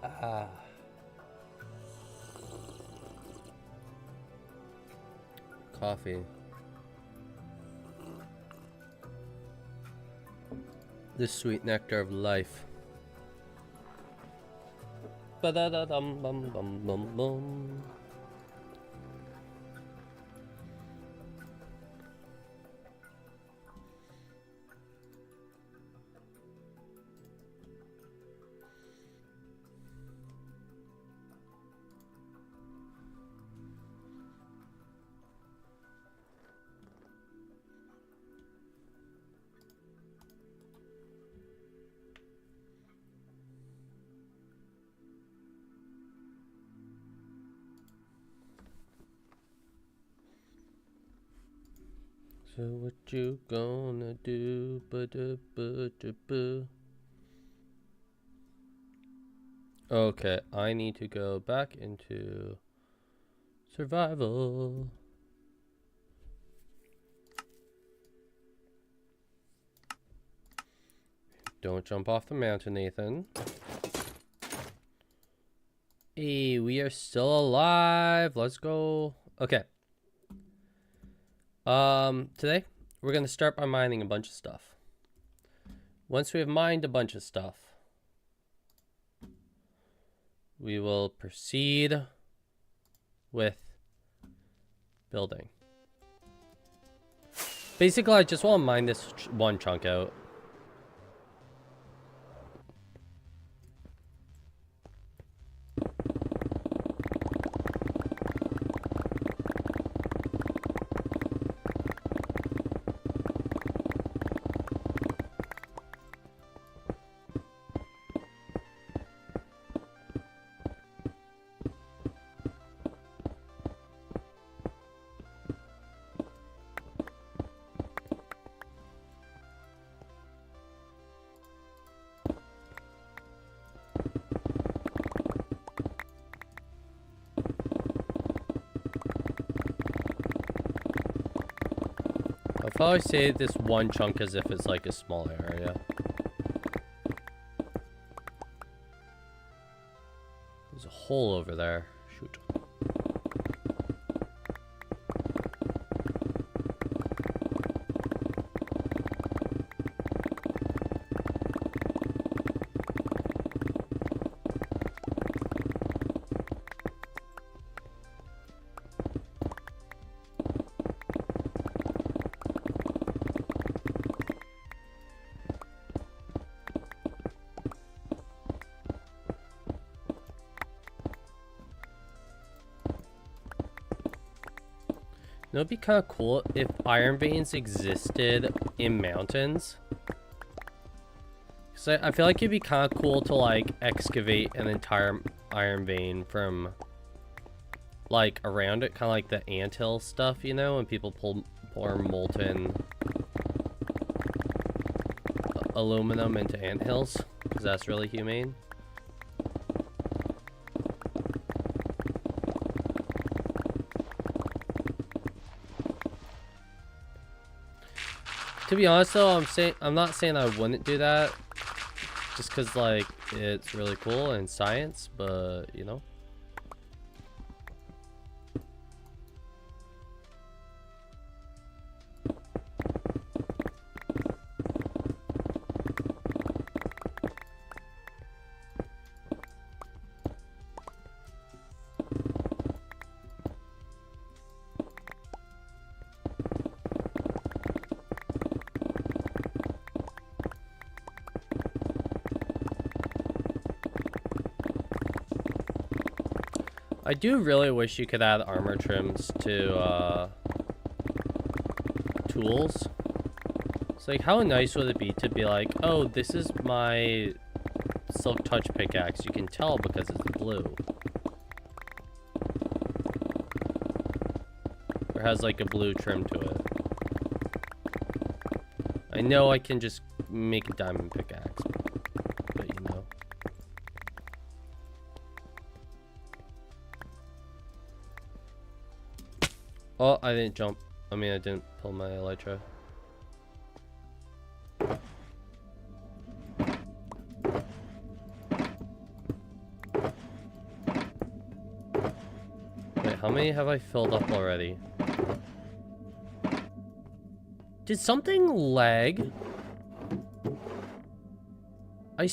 Ah. Coffee. The sweet nectar of life. Ba-da-da-dum-bum-bum-bum-bum. So what you gonna do? Ba-da-ba-da-ba. Okay, I need to go back into survival. Don't jump off the mountain, Nathan. Hey, we are still alive. Let's go. Okay. Today we're gonna start by mining a bunch of stuff. Once we have mined a bunch of stuff, we will proceed with building. Basically, I just want to mine this one chunk out. I'll probably say this one chunk as if it's like a small area. There's a hole over there. Shoot. You know, it'd be kind of cool if iron veins existed in mountains. Because I feel like it'd be kind of cool to, like, excavate an entire iron vein from, like, around it. Kind of like the anthill stuff, you know? When people pour molten aluminum into anthills. Because that's really humane. To be honest though, I'm not saying I wouldn't do that just because like it's really cool and science, but you know. I do really wish you could add armor trims to tools. It's like, how nice would it be to be like, oh, this is my silk touch pickaxe. You can tell because it's blue. Or has like a blue trim to it. I know I can just make a diamond pickaxe, but you know. Oh, I didn't jump. I mean, I didn't pull my elytra. many have I filled up already? Did something lag? I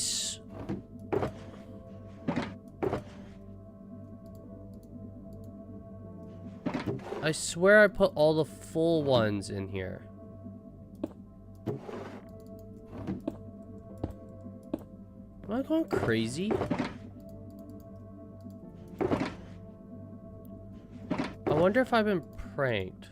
swear I put all the full ones in here. Am I going crazy? I wonder if I've been pranked.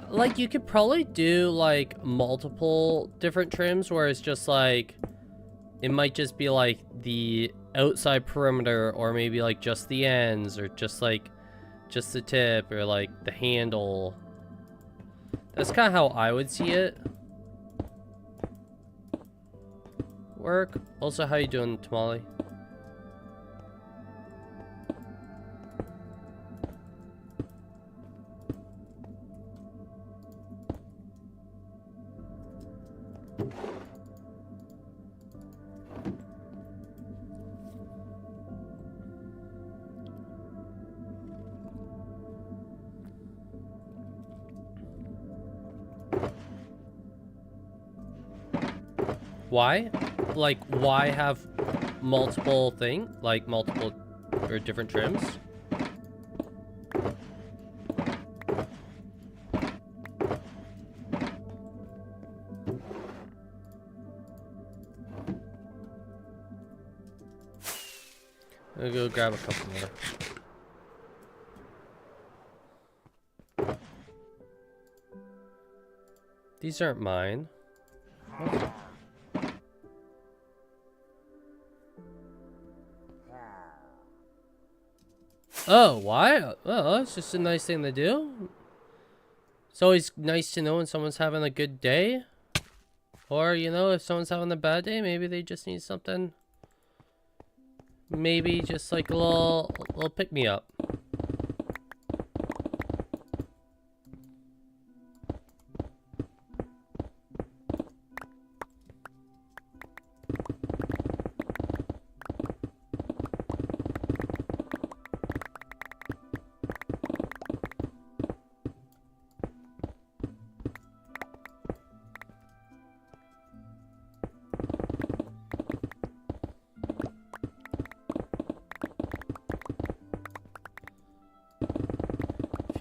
Like, you could probably do, like, multiple different trims where it's just, like, it might just be, like, the outside perimeter, or maybe, like, just the ends, or just, like, just the tip, or, like, the handle. That's kind of how I would see it work. Also, how you doing, Tamale? Why? Like, why have multiple multiple or different trims? I'm gonna go grab a couple more. These aren't mine. What? Oh, why? Oh, it's just a nice thing to do. It's always nice to know when someone's having a good day. Or, you know, if someone's having a bad day, maybe they just need something. Maybe just like a little pick-me-up.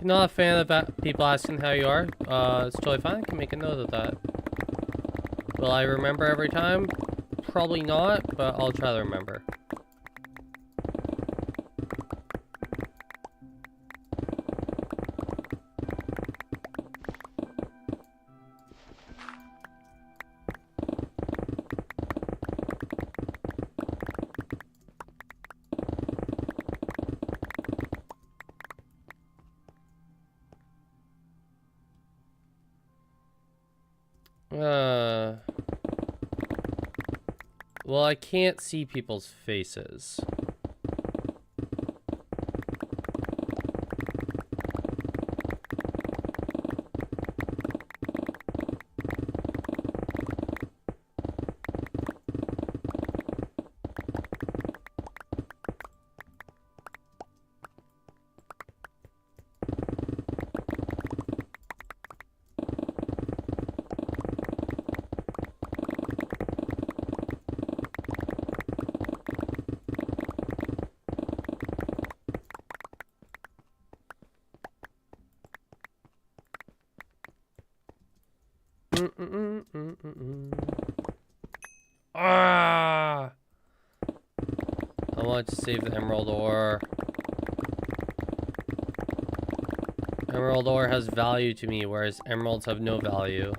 Not a fan of people asking how you are. It's totally fine. I can make a note of that. Will I remember every time? Probably not, but I'll try to remember. Well, I can't see people's faces. Ah! I want to save the emerald ore. Emerald ore has value to me, whereas emeralds have no value.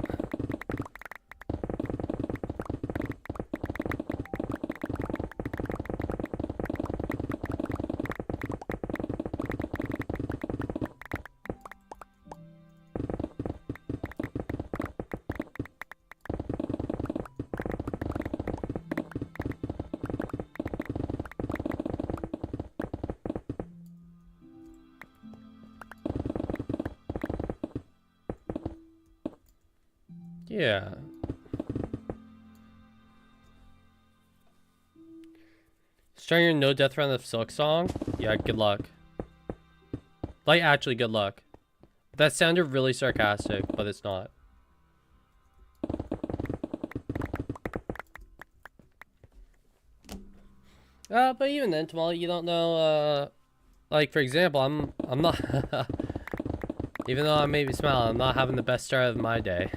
Yeah. Starting your no death round of Silk Song? Yeah, good luck. Like, actually, good luck. That sounded really sarcastic, but it's not. But even then, Tamale, you don't know, like, for example, I'm not, even though I may be smiling, I'm not having the best start of my day.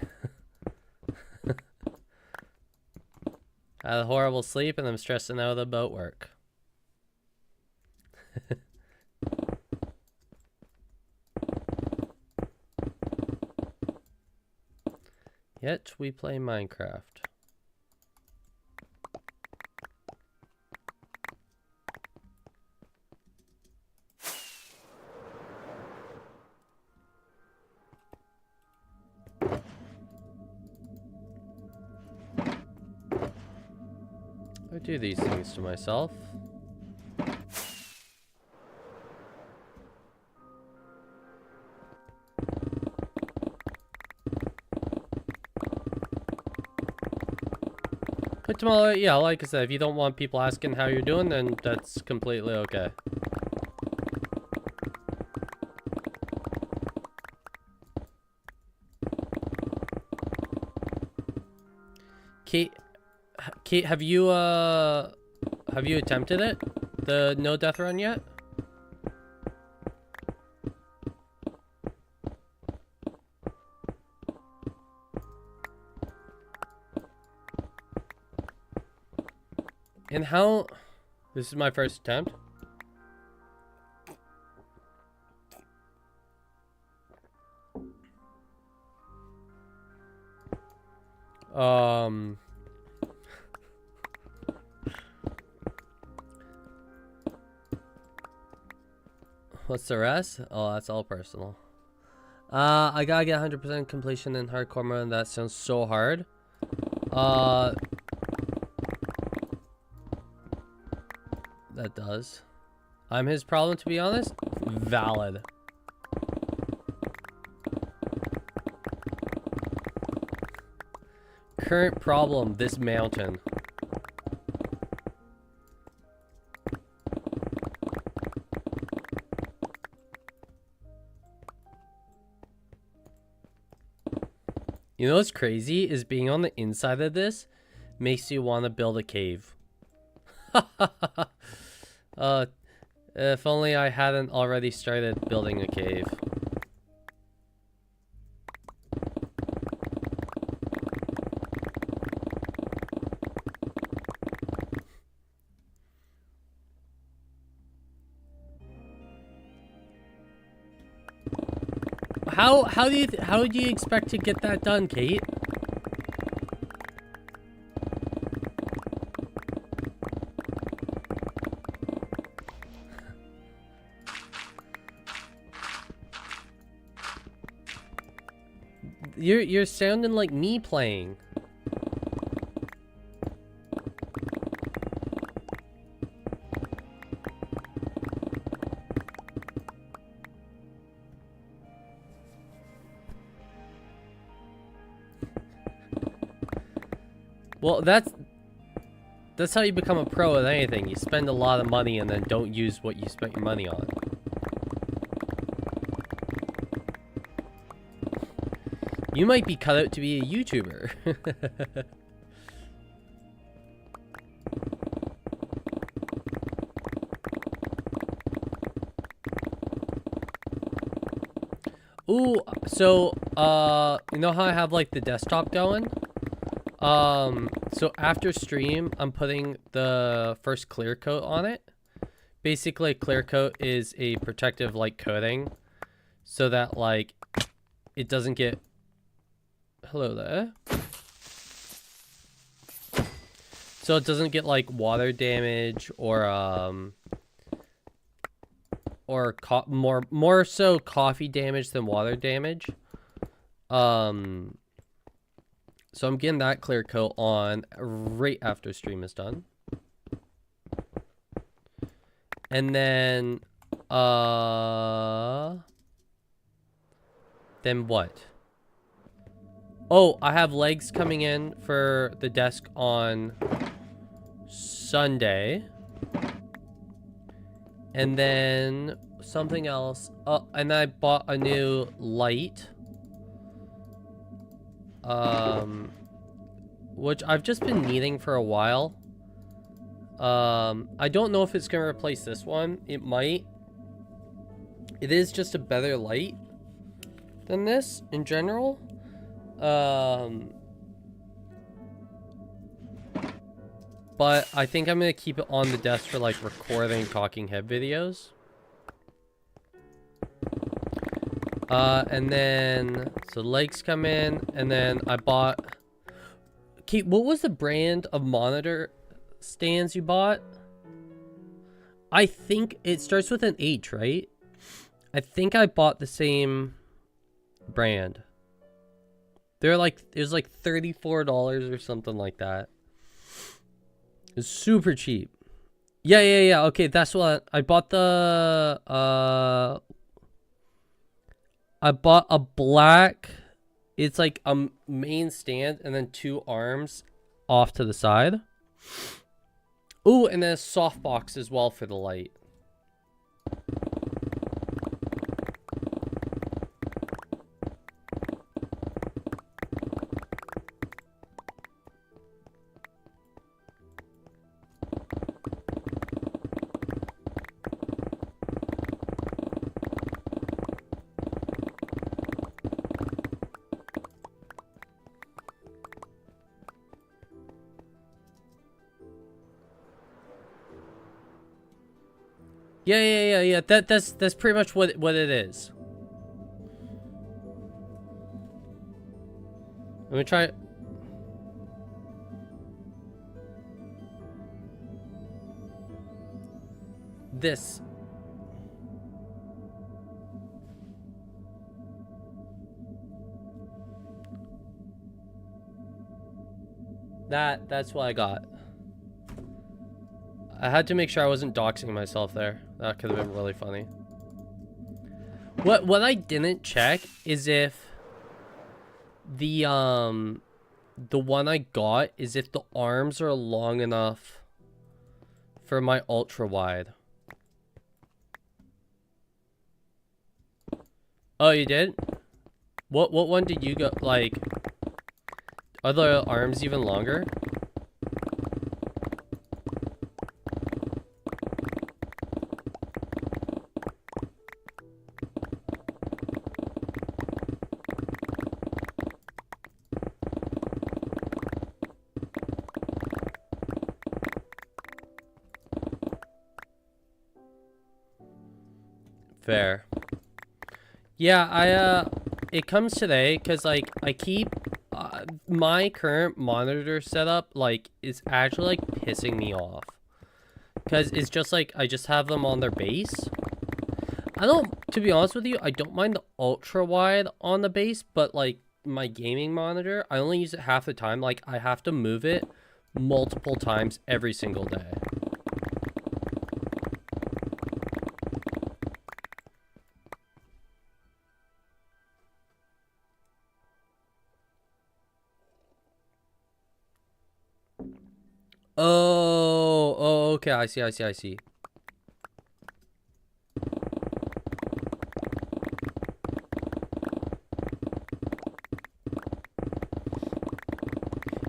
I had a horrible sleep, and I'm stressing out about work. Yet, we play Minecraft. I do these things to myself. But tomorrow, yeah, like I said, if you don't want people asking how you're doing, then that's completely okay. Kate, have you attempted it? The no death run yet? And how... This is my first attempt. What's the rest? Oh, that's all personal. I gotta get 100% completion in hardcore mode, and that sounds so hard. That does. I'm his problem, to be honest. Valid. Current problem, this mountain. You know what's crazy is being on the inside of this makes you want to build a cave. If only I hadn't already started building a cave. How do you expect to get that done, Kate? You're sounding like me playing. Well, that's how you become a pro at anything. You spend a lot of money and then don't use what you spent your money on. You might be cut out to be a YouTuber. Ooh, so, you know how I have, like, the desktop going? So after stream, I'm putting the first clear coat on it. Basically, clear coat is a protective, like, coating so that, like, it doesn't get... Hello there. So it doesn't get, like, water damage or more so coffee damage than water damage. So I'm getting that clear coat on right after stream is done. And then what? Oh, I have legs coming in for the desk on Sunday. And then something else. Oh, and I bought a new light. Which I've just been needing for a while. I don't know if it's gonna replace this one. It might. It is just a better light than this in general. But I think I'm gonna keep it on the desk for like recording talking head videos. And then so legs come in, and then I bought. Kate, what was the brand of monitor stands you bought? I think it starts with an H, right? I think I bought the same brand. They're like, it was like $34 or something like that. It's super cheap. Yeah. Okay, that's what I bought. I bought a black. It's like a main stand and then two arms off to the side. Ooh, and then a softbox as well for the light. Yeah. That's pretty much what it is. Let me try it. This. That's what I got. I had to make sure I wasn't doxing myself there. That could have been really funny. What I didn't check is if the one I got is if the arms are long enough for my ultra wide. Oh, you did? What one did you go, like, are the arms even longer? Fair. Yeah, it comes today because, like, I keep, my current monitor setup, like, is actually, like, pissing me off. Because it's just, like, I just have them on their base. To be honest with you, I don't mind the ultra wide on the base, but, like, my gaming monitor, I only use it half the time. Like, I have to move it multiple times every single day. Oh, okay, I see.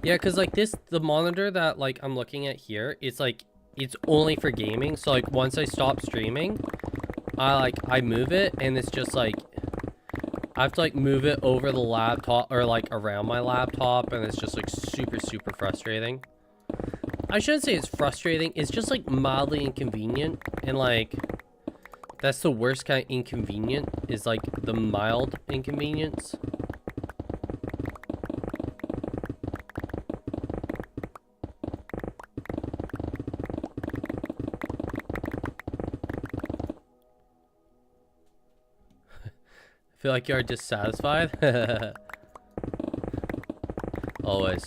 Yeah, because, like, the monitor that, like, I'm looking at here, it's, like, it's only for gaming, so, like, once I stop streaming, I move it, and it's just, like, I have to, like, move it over the laptop, or, like, around my laptop, and it's just, like, super frustrating. I shouldn't say it's frustrating, it's just, like, mildly inconvenient, and, like, that's the worst kind of inconvenient, is, like, the mild inconvenience. I feel like you're dissatisfied. Always.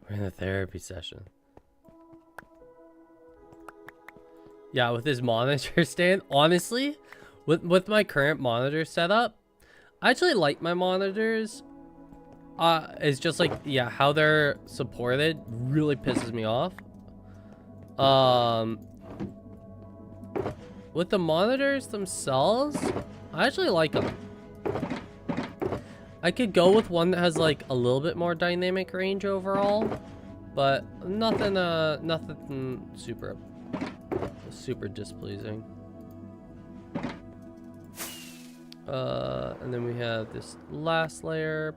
We're in a therapy session. Yeah, with his monitor stand. Honestly, with my current monitor setup, I actually like my monitors. It's just like, yeah, how they're supported really pisses me off. With the monitors themselves, I actually like them. I could go with one that has like a little bit more dynamic range overall, but nothing super displeasing. And then we have this last layer.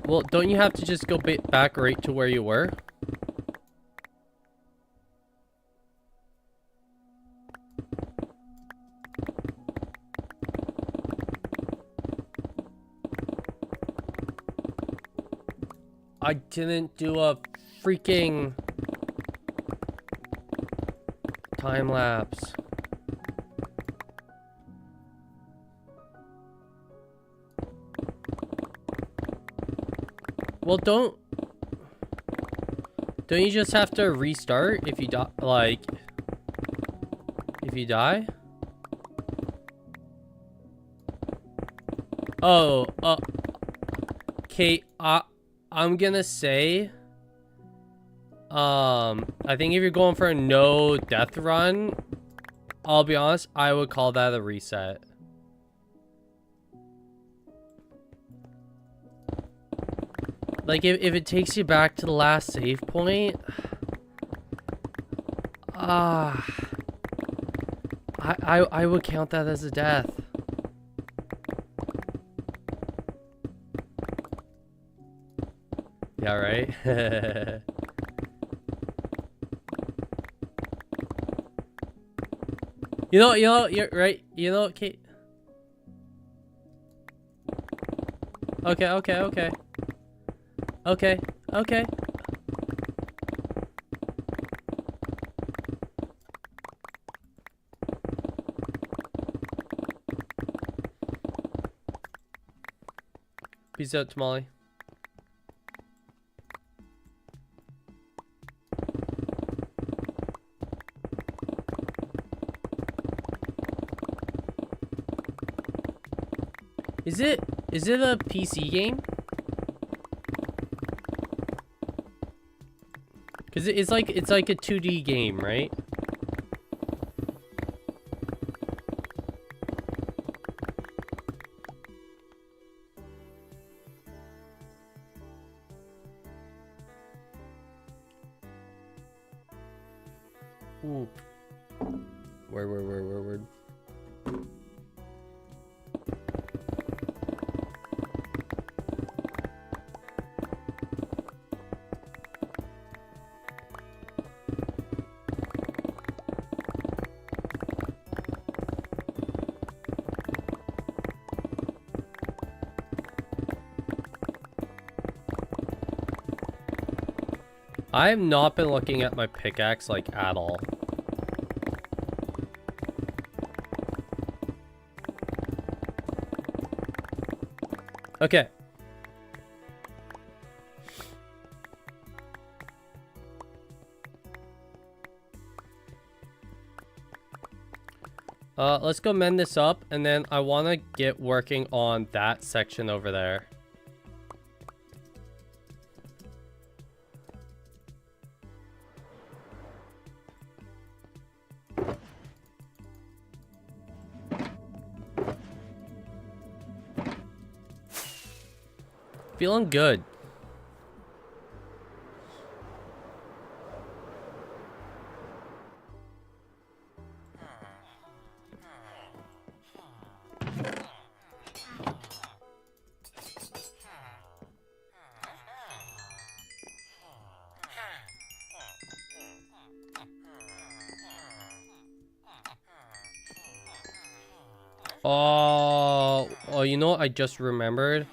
Well, don't you have to just go back right to where you were? I didn't do a freaking time lapse. Well, don't you just have to restart if you die? Like, if you die? Oh, okay. I'm gonna say, I think if you're going for a no death run, I'll be honest, I would call that a reset. Like, if it takes you back to the last save point, I would count that as a death. Yeah, right? You're right. Okay. Okay. Peace out, Tamale. Is it a PC game? Cause it's like a 2D game, right? Ooh. Word. I have not been looking at my pickaxe, like, at all. Okay. Let's go mend this up, and then I want to get working on that section over there. Feeling good. Oh, you know what I just remembered?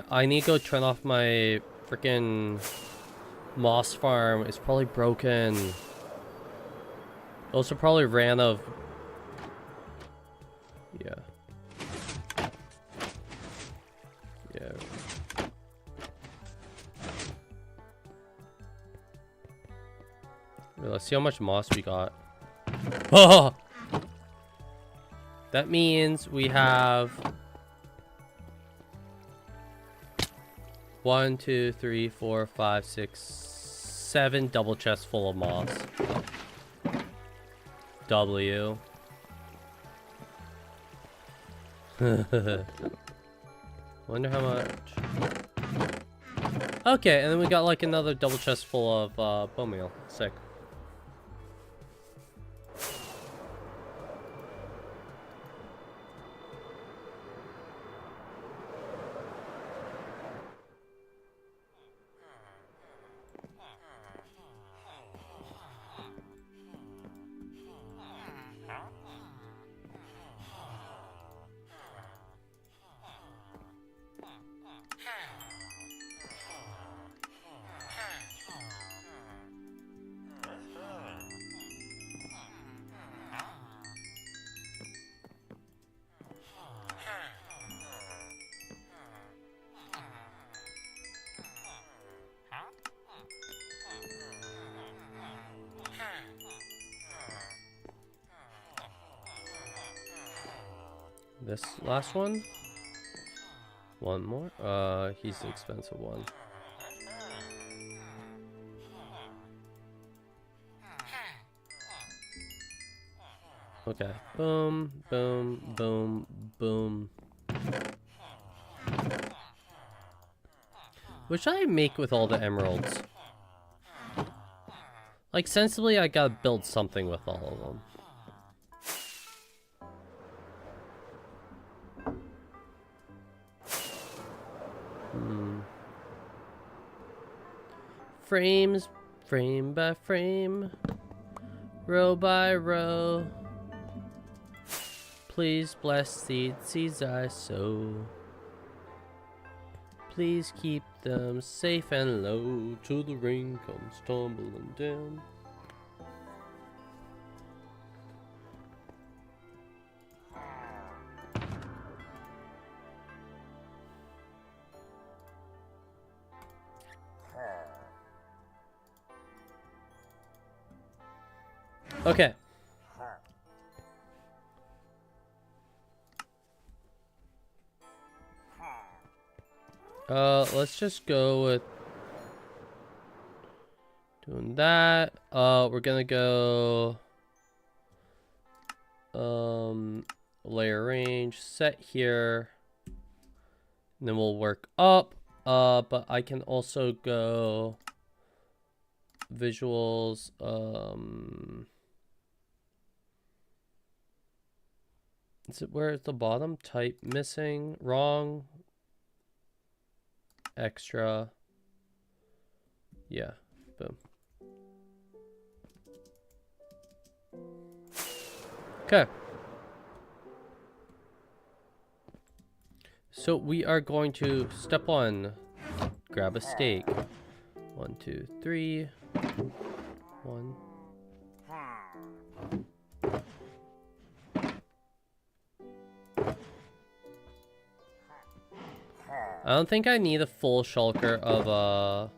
I need to go turn off my freaking moss farm. It's probably broken. Also probably ran of... Yeah. Let's see how much moss we got. Oh! That means we have 1, 2, 3, 4, 5, 6, 7 double chests full of moss. W. Wonder how much. Okay, and then we got like another double chest full of bone meal. Sick. This last one? One more? He's the expensive one. Okay. Boom, boom, boom, boom. What should I make with all the emeralds? Like, sensibly, I gotta build something with all of them. Frames, frame by frame, row by row. Please bless the seeds I sow. Please keep them safe and low till the rain comes tumbling down. Okay. Let's just go with doing that. We're gonna go layer range, set here, and then we'll work up. But I can also go visuals, is it where it's the bottom? Type missing, wrong, extra. Yeah, boom. Okay. So we are going to, step 1, grab a steak. 1, 2, 3. 1. I don't think I need a full shulker of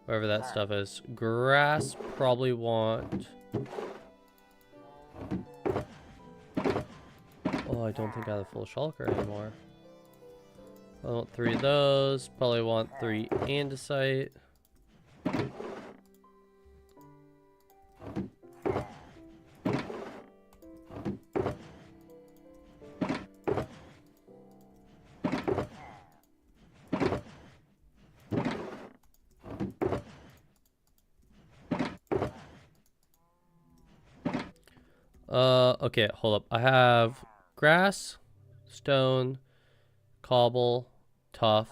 wherever that stuff is. Grass probably want. Oh, I don't think I have a full shulker anymore. I want 3 of those. Probably want 3 andesite. Okay, hold up. I have grass, stone, cobble, tough,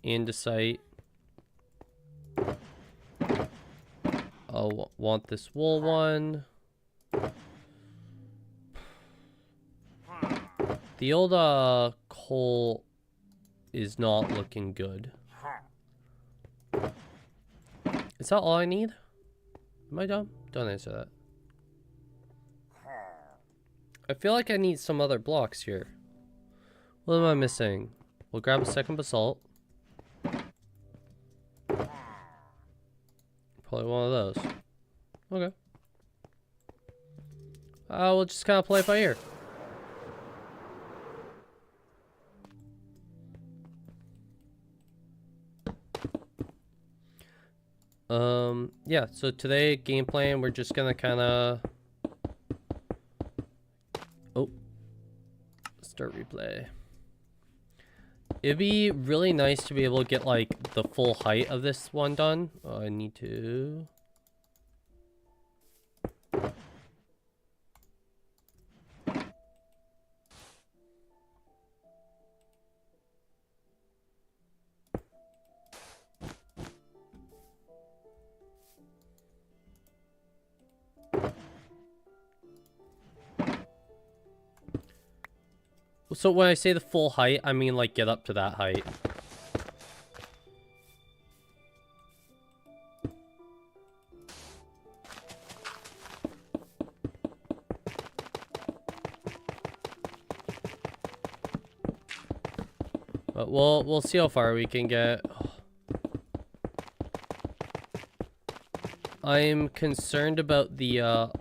andesite. I'll want this wool one. The old coal is not looking good. Is that all I need? Am I dumb? Don't answer that. I feel like I need some other blocks here. What am I missing? We'll grab a second basalt. Probably like one of those. Okay. We'll just kind of play it by ear. Yeah, so today, game plan, we're just gonna kinda... Oh. Start replay. It'd be really nice to be able to get, like, the full height of this one done. Oh, I need to... So when I say the full height, I mean, like, get up to that height. But we'll see how far we can get. I'm concerned about the,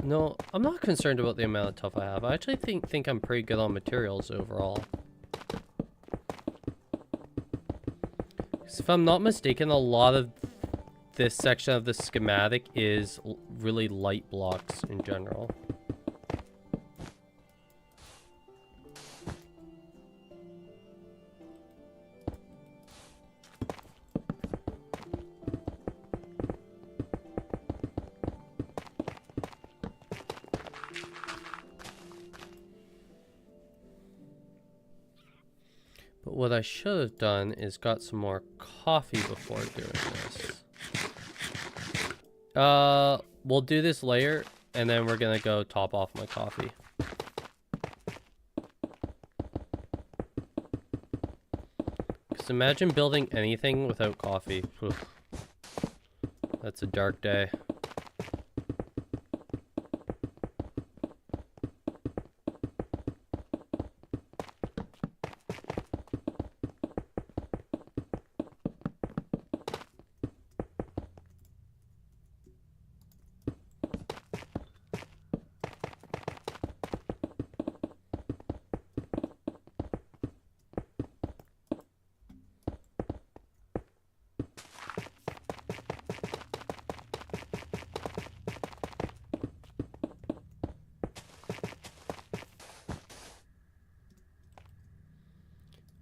no, I'm not concerned about the amount of tuff I have. I actually think I'm pretty good on materials overall. If I'm not mistaken, a lot of this section of the schematic is really light blocks in general. But what I should have done is got some more coffee before doing this. We'll do this layer, and then we're gonna go top off my coffee. Because imagine building anything without coffee. Oof. That's a dark day.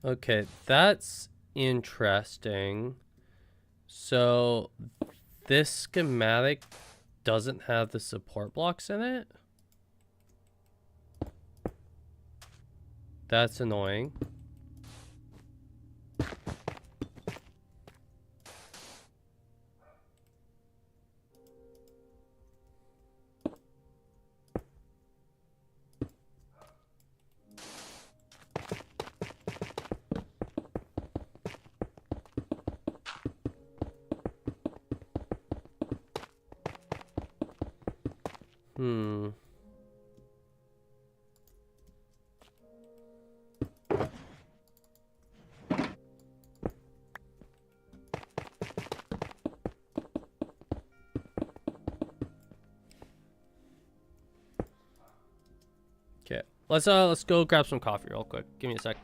Okay, that's interesting. So this schematic doesn't have the support blocks in it. That's annoying. Okay, let's go grab some coffee real quick. Give me a sec.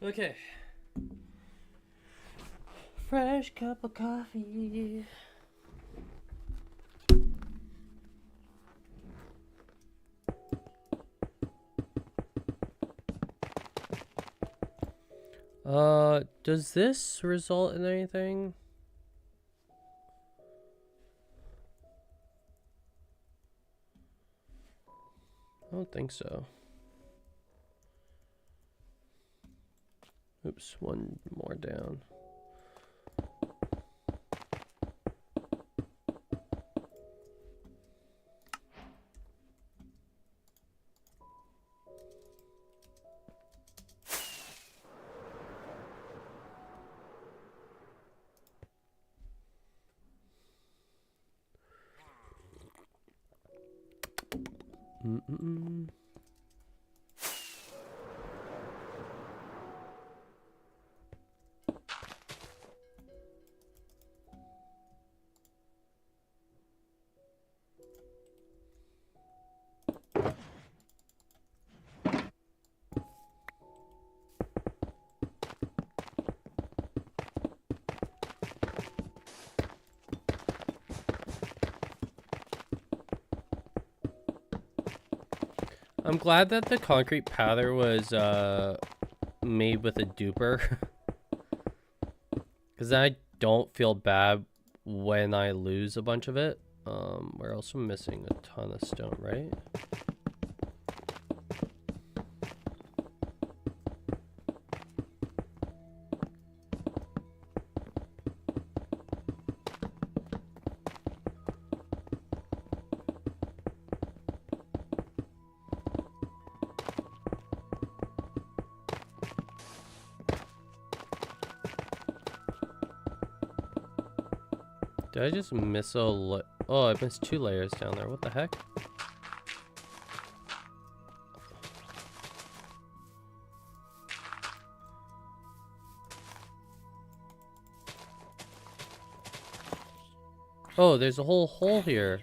Okay. Fresh cup of coffee. Does this result in anything? I don't think so. Oops, one more down. Mm-mm-mm. I'm glad that the concrete powder was made with a duper. Because I don't feel bad when I lose a bunch of it. We're also missing a ton of stone, right? Did I just miss a oh, I missed 2 layers down there. What the heck? Oh, there's a whole hole here.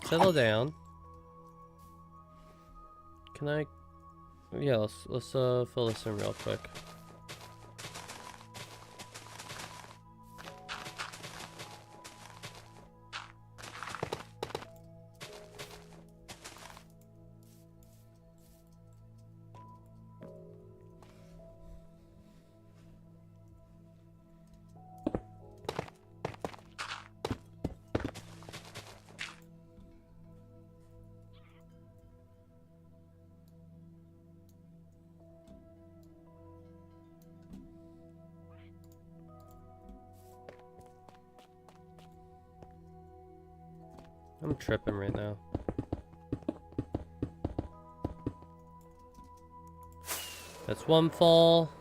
Settle down. Can I? Yeah, let's fill this in real quick. I'm tripping right now. That's one fall.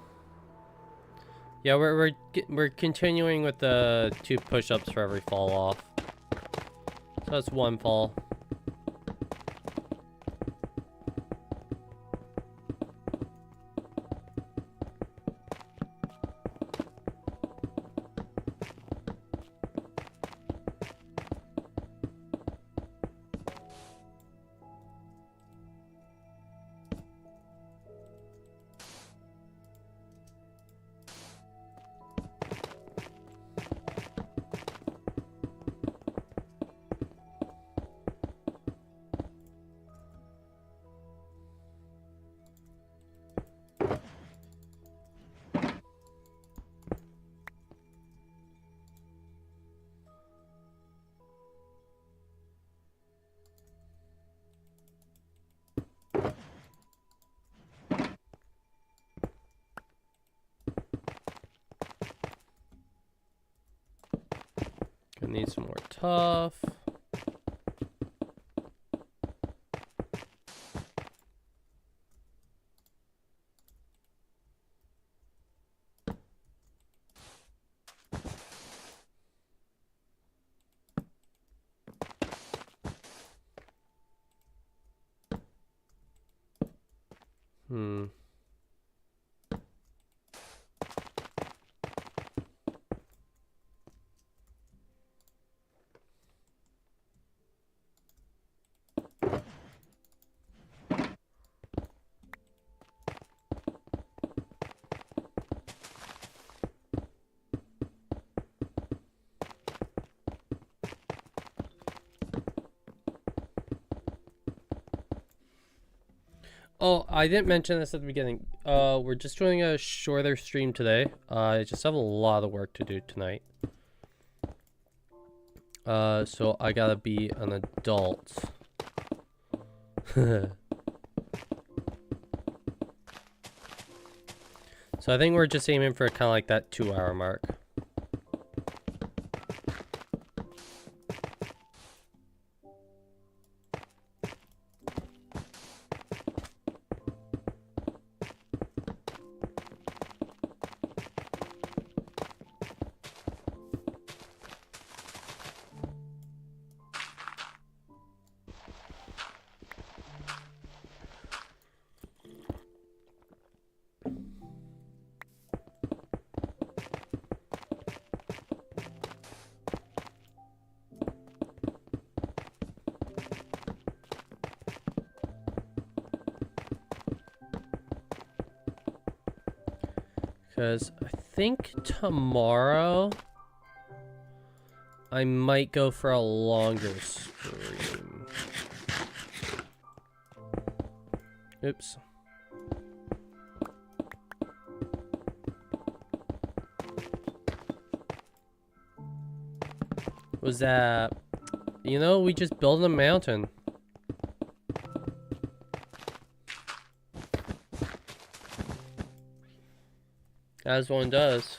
Yeah, we're continuing with the 2 push-ups for every fall off. So that's 1 fall. Gonna need some more tough. Hmm. Oh, I didn't mention this at the beginning. We're just doing a shorter stream today. I just have a lot of work to do tonight. So I gotta be an adult. So I think we're just aiming for kind of like that 2-hour mark. Because I think tomorrow I might go for a longer stream. Oops. Was that, you know, we just built a mountain. As one does.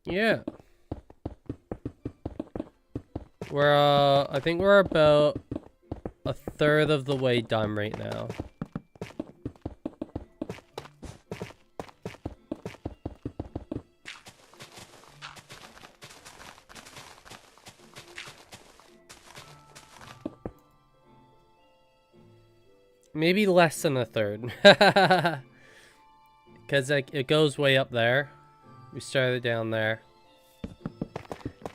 Yeah. I think we're about a third of the way done right now. Maybe less than a third. Because like, it goes way up there. We started down there.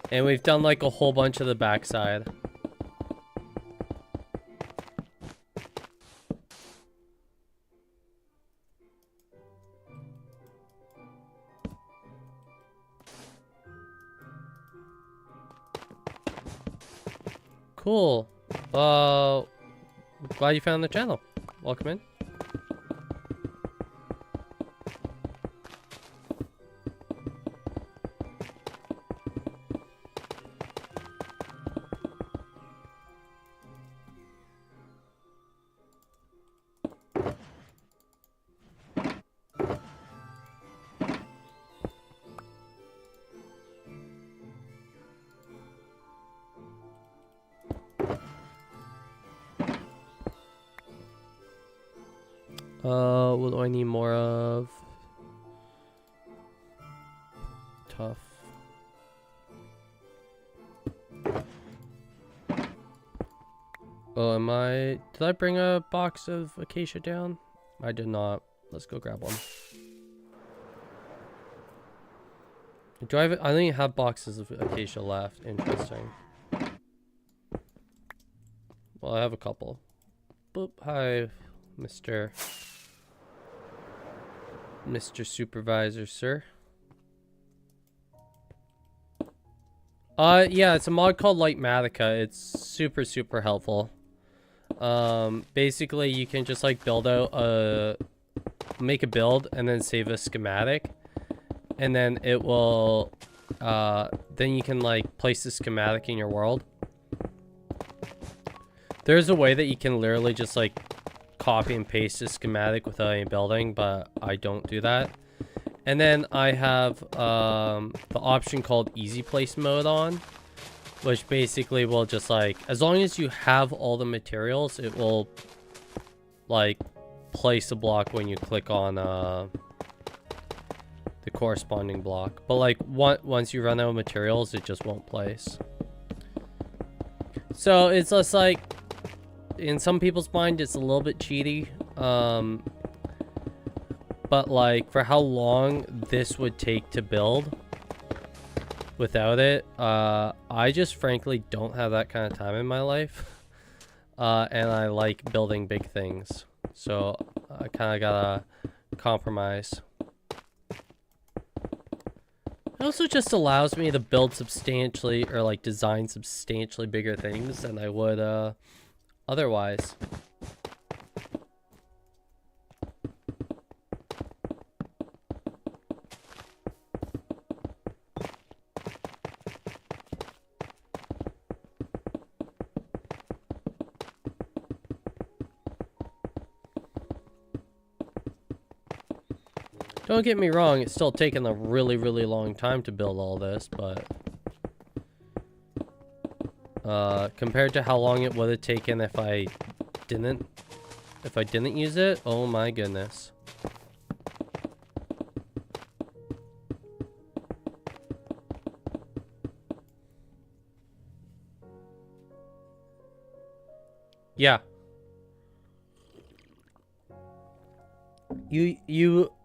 And we've done like a whole bunch of the backside. Cool. Glad you found the channel. Welcome in. What do I need more of? Tough. Oh, did I bring a box of acacia down? I did not. Let's go grab one. I don't even have boxes of acacia left. Interesting. Well, I have a couple. Boop. Hi, Mr. Supervisor, sir. Yeah, it's a mod called Lightmatica. It's super helpful. Basically you can just like make a build and then save a schematic, and then it will then you can like place the schematic in your world. There's a way that you can literally just like copy and paste the schematic without any building, but I don't do that. And then I have the option called easy place mode on, which basically will just like, as long as you have all the materials, it will like place a block when you click on the corresponding block. But like once you run out of materials, it just won't place. So it's just like, in some people's mind, it's a little bit cheaty. But like for how long this would take to build without it, I just frankly don't have that kind of time in my life. And I like building big things. So I kind of gotta compromise. It also just allows me to build substantially, or like design substantially bigger things than I would otherwise. Don't get me wrong, it's still taken a really, really long time to build all this, but compared to how long it would have taken if I didn't use it, oh my goodness. Yeah.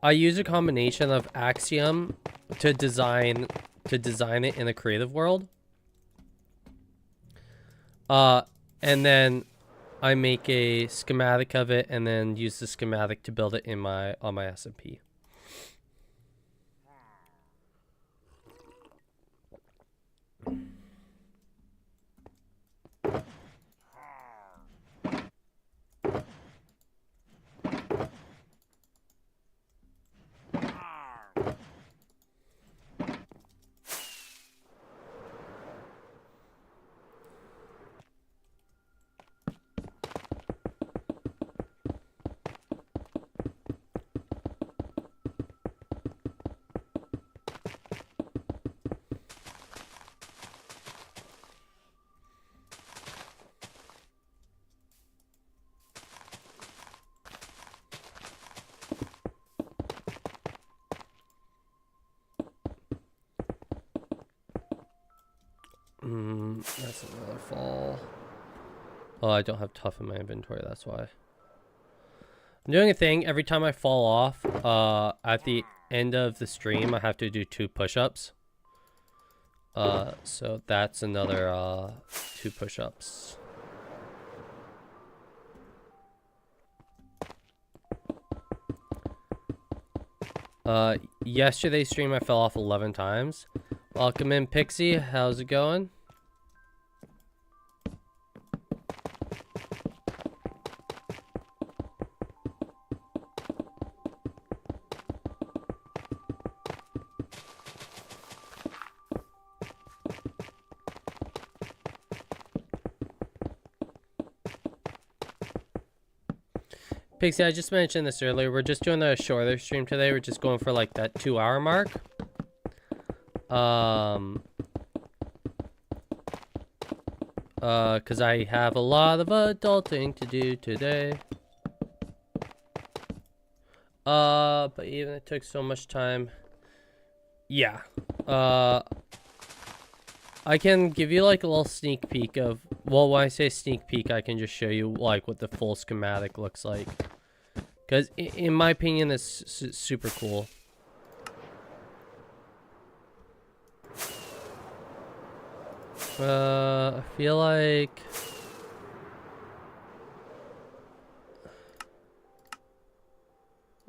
I use a combination of Axiom to design it in a creative world. And then I make a schematic of it and then use the schematic to build it in on my SMP. That's another fall. Oh, I don't have tough in my inventory, that's why. I'm doing a thing every time I fall off. At the end of the stream, I have to do 2 push-ups. So that's another 2 push-ups. Yesterday's stream I fell off 11 times. Welcome in, Pixie. How's it going? Pixie, I just mentioned this earlier. We're just doing a shorter stream today. We're just going for like that 2-hour mark. Cause I have a lot of adulting to do today. But even it took so much time. Yeah. I can give you like a little sneak peek of, well, when I say sneak peek, I can just show you like what the full schematic looks like. Because in my opinion, it's super cool. I feel like...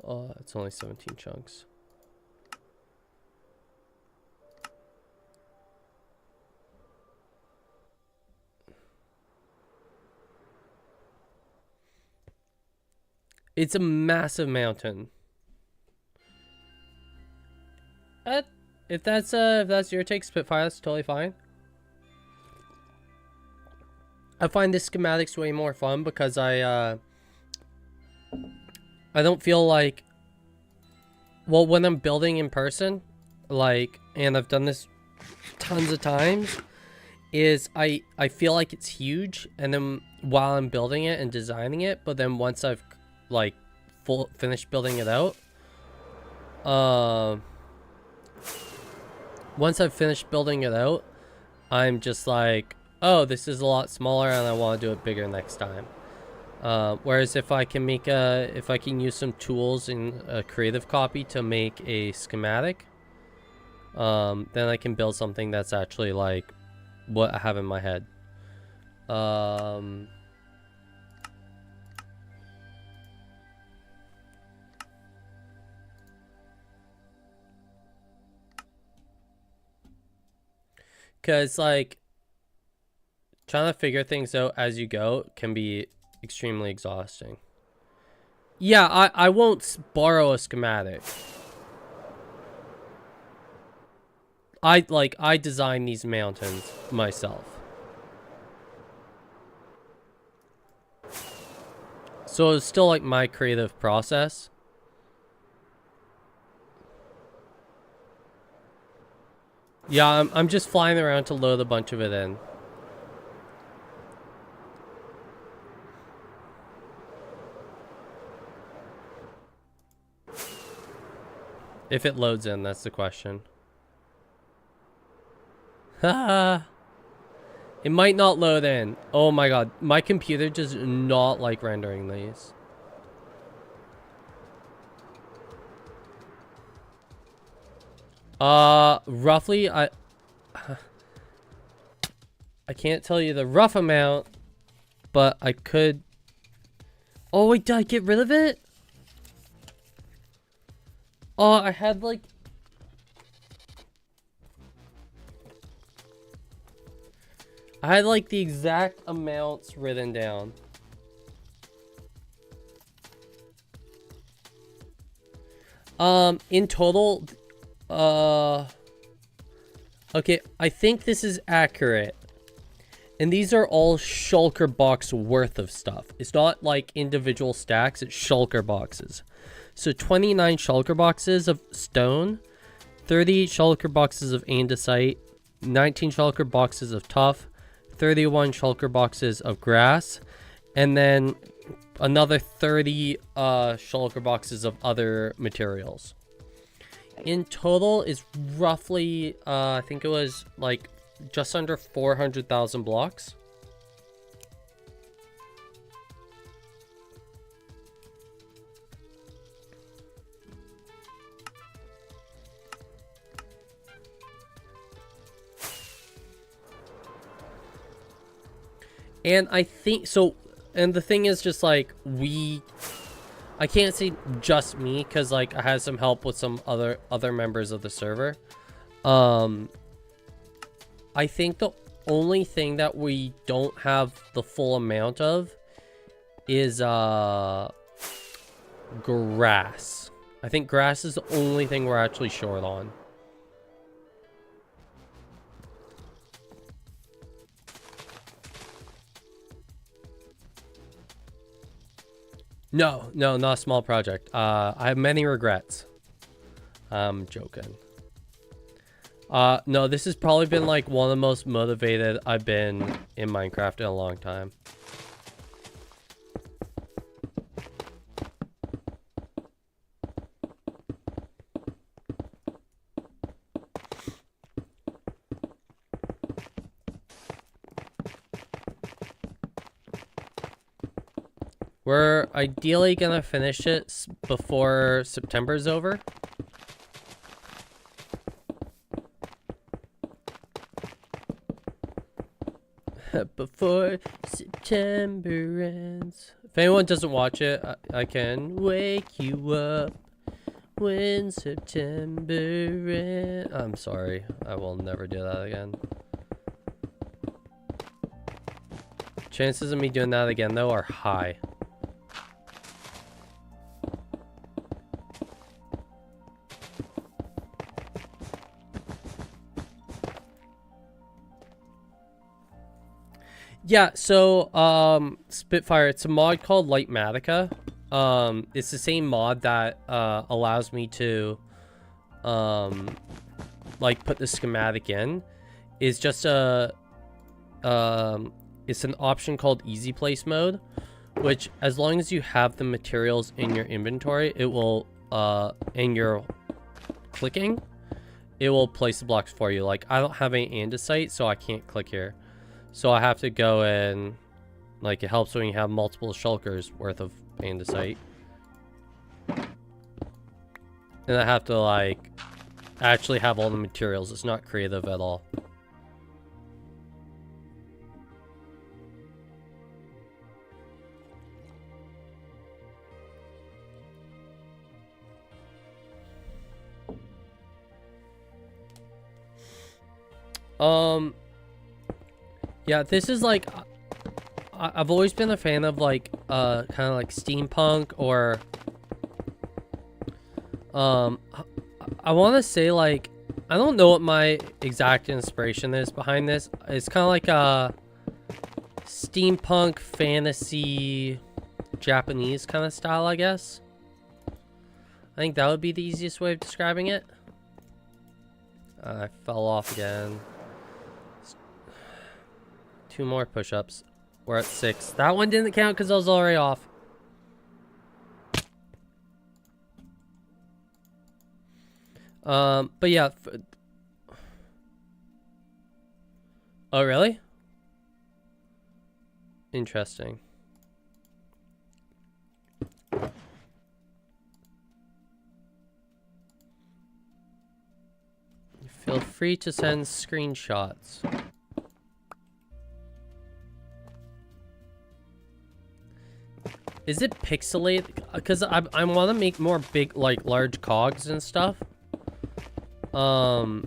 Oh, it's only 17 chunks. It's a massive mountain. If that's your take, Spitfire, that's totally fine. I find this schematics way more fun because I don't feel like, well, when I'm building in person, like, and I've done this tons of times, is I feel like it's huge, and then while I'm building it and designing it, but then once I've like finished building it out, once I've finished building it out, I'm just like, oh, this is a lot smaller and I want to do it bigger next time. Whereas if I can use some tools in a creative copy to make a schematic, then I can build something that's actually like what I have in my head. Because like trying to figure things out as you go can be extremely exhausting. Yeah, I won't borrow a schematic. I designed these mountains myself. So it's still like my creative process. Yeah, I'm just flying around to load a bunch of it in. If it loads in, that's the question. Haha. It might not load in. Oh my god, my computer does not like rendering these. Roughly, I can't tell you the rough amount, but I could. Oh wait, did I get rid of it? Oh, I had like. I had like the exact amounts written down. In total, okay, I think this is accurate. And these are all shulker box worth of stuff. It's not like individual stacks, it's shulker boxes. So 29 shulker boxes of stone, 30 shulker boxes of andesite, 19 shulker boxes of tuff, 31 shulker boxes of grass, and then another 30 shulker boxes of other materials. In total is roughly, I think it was like just under 400,000 blocks. And I think so, and the thing is just like I can't say just me because like I had some help with some other members of the server. I think the only thing that we don't have the full amount of is grass. I think grass is the only thing we're actually short on. No, not a small project. I have many regrets. I'm joking. No, this has probably been like one of the most motivated I've been in Minecraft in a long time. We're ideally gonna finish it before September's over. Before September ends. If anyone doesn't watch it, I can wake you up when September ends. I'm sorry. I will never do that again. Chances of me doing that again, though, are high. Yeah, so, Spitfire, it's a mod called Lightmatica. It's the same mod that, allows me to, like, put the schematic in. It's just it's an option called Easy Place Mode, which, as long as you have the materials in your inventory, it will, and you're clicking, it will place the blocks for you. Like, I don't have any andesite, so I can't click here. So I have to go in, Like, it helps when you have multiple shulkers worth of andesite. And I have to, like, actually have all the materials. It's not creative at all. Yeah, this is like, I've always been a fan of like, kind of like steampunk or, I want to say like, I don't know what my exact inspiration is behind this. It's kind of like a steampunk fantasy Japanese kind of style, I guess. I think that would be the easiest way of describing it. I fell off again. 2 more push-ups. We're at 6. That one didn't count because I was already off. But yeah. Oh, really? Interesting. Feel free to send screenshots. Is it pixelated? Because I want to make more big, like, large cogs and stuff. But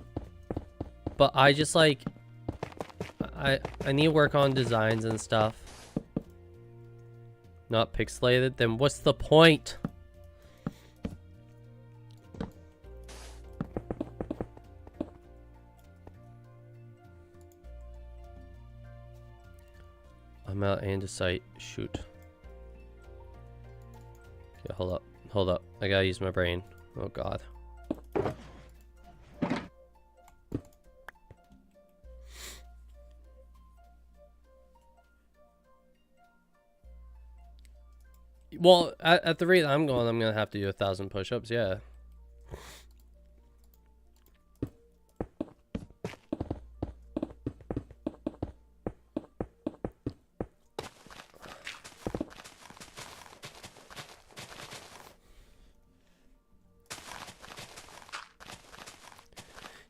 I just, like, I need to work on designs and stuff. Not pixelated? Then what's the point? I'm out andesite. Shoot. Okay, hold up. Hold up. I gotta use my brain. Oh, God. Well, at the rate I'm going, I'm gonna have to do 1,000 push-ups, yeah.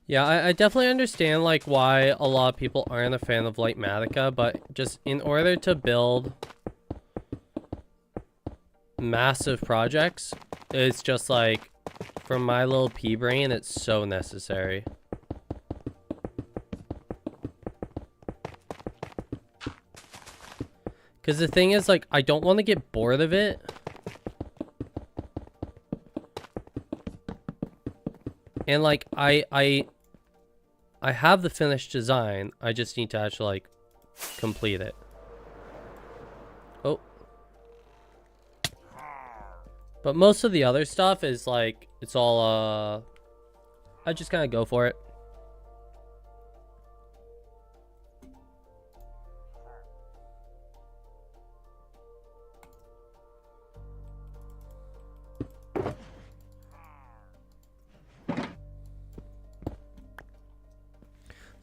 Yeah, I definitely understand, like, why a lot of people aren't a fan of Lightmatica, but just in order to build massive projects, it's just, like, from my little pea brain, it's so necessary. Because the thing is, like, I don't want to get bored of it. And, like, I have the finished design. I just need to actually, like, complete it. Oh. But most of the other stuff is, like, it's all, I just kind of go for it.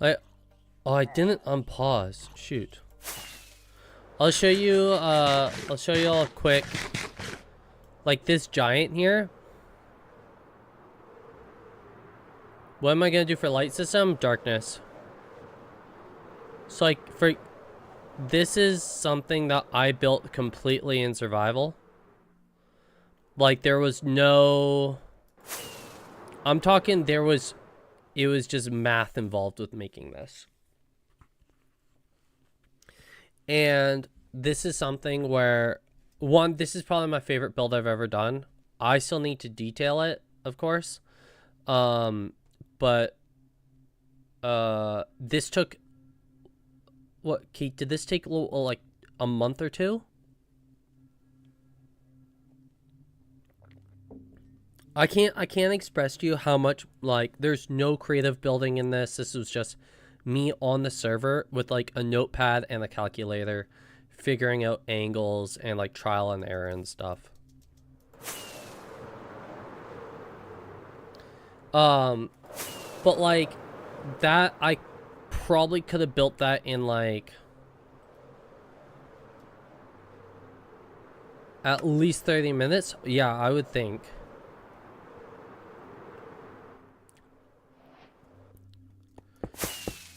Like, oh, I didn't unpause. Shoot. I'll show you all a quick, like, this giant here. What am I gonna do for light system? Darkness. So, like, this is something that I built completely in survival. Like, there was no, I'm talking, it was just math involved with making this. And this is something where, one, this is probably my favorite build I've ever done. I still need to detail it, of course. But this took, what, Kate, did this take like a month or 2? I can't express to you how much, like, there's no creative building in this. This was just me on the server with, like, a notepad and a calculator, figuring out angles and, like, trial and error and stuff. But, like, that, I probably could have built that in, like, At least 30 minutes? Yeah, I would think.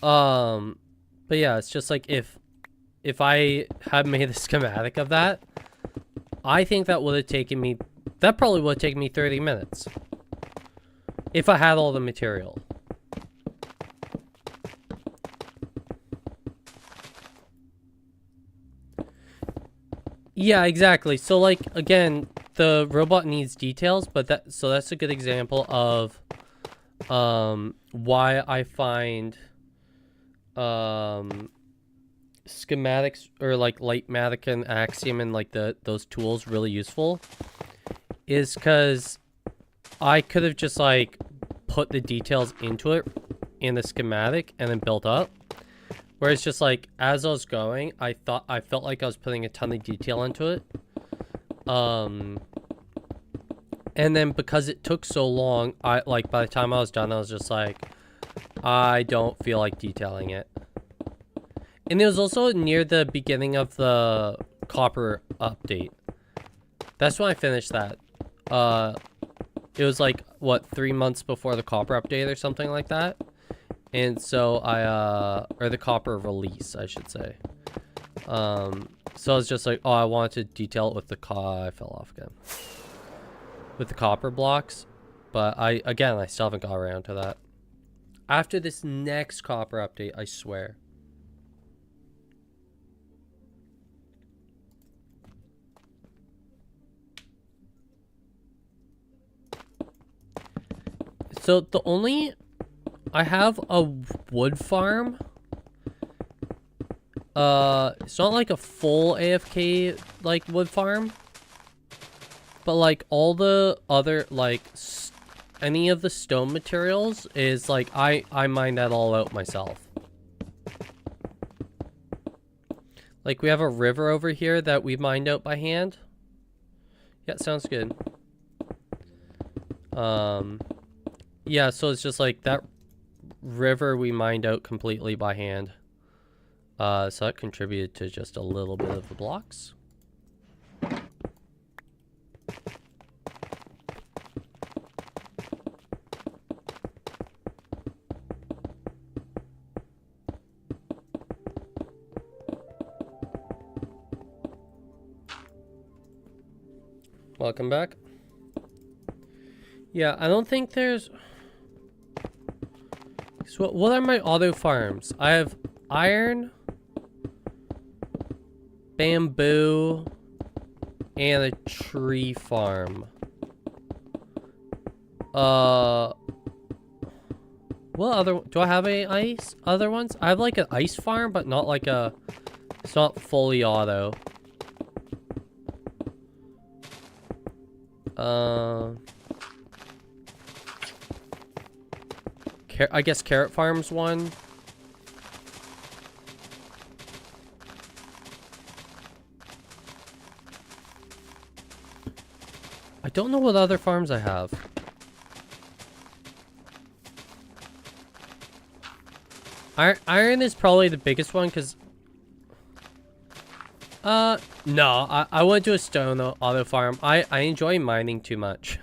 But yeah, it's just like if I had made a schematic of that, I think that would have taken me, that probably would have taken me 30 minutes. If I had all the material. Yeah, exactly. So like, again, the robot needs details, but that's a good example of why I find schematics or like Lightmatic and Axiom and like those tools really useful, is because I could have just like put the details into it in the schematic and then built up. Whereas just like as I was going, I felt like I was putting a ton of detail into it. And then because it took so long, by the time I was done, I was just like, I don't feel like detailing it. And it was also near the beginning of the copper update. That's when I finished that. It was like, what, 3 months before the copper update or something like that? And so or the copper release, I should say. So I was just like, oh, I wanted to detail it with the I fell off again. With the copper blocks. But I still haven't got around to that. After this next copper update, I swear. So the only, I have a wood farm. It's not like a full AFK like wood farm, but like all the other like any of the stone materials is like I mine that all out myself. Like we have a river over here that we mined out by hand. Yeah, sounds good. Yeah, so it's just like that river we mined out completely by hand. So that contributed to just a little bit of the blocks. Welcome back. Yeah, I don't think there's... So what are my auto farms? I have iron, bamboo, and a tree farm. What other... Do I have any other ones? I have like an ice farm, but not like a... It's not fully auto. I guess carrot farm's one. I don't know what other farms I have. Iron is probably the biggest one because... No, I wouldn't do a stone auto farm. I enjoy mining too much.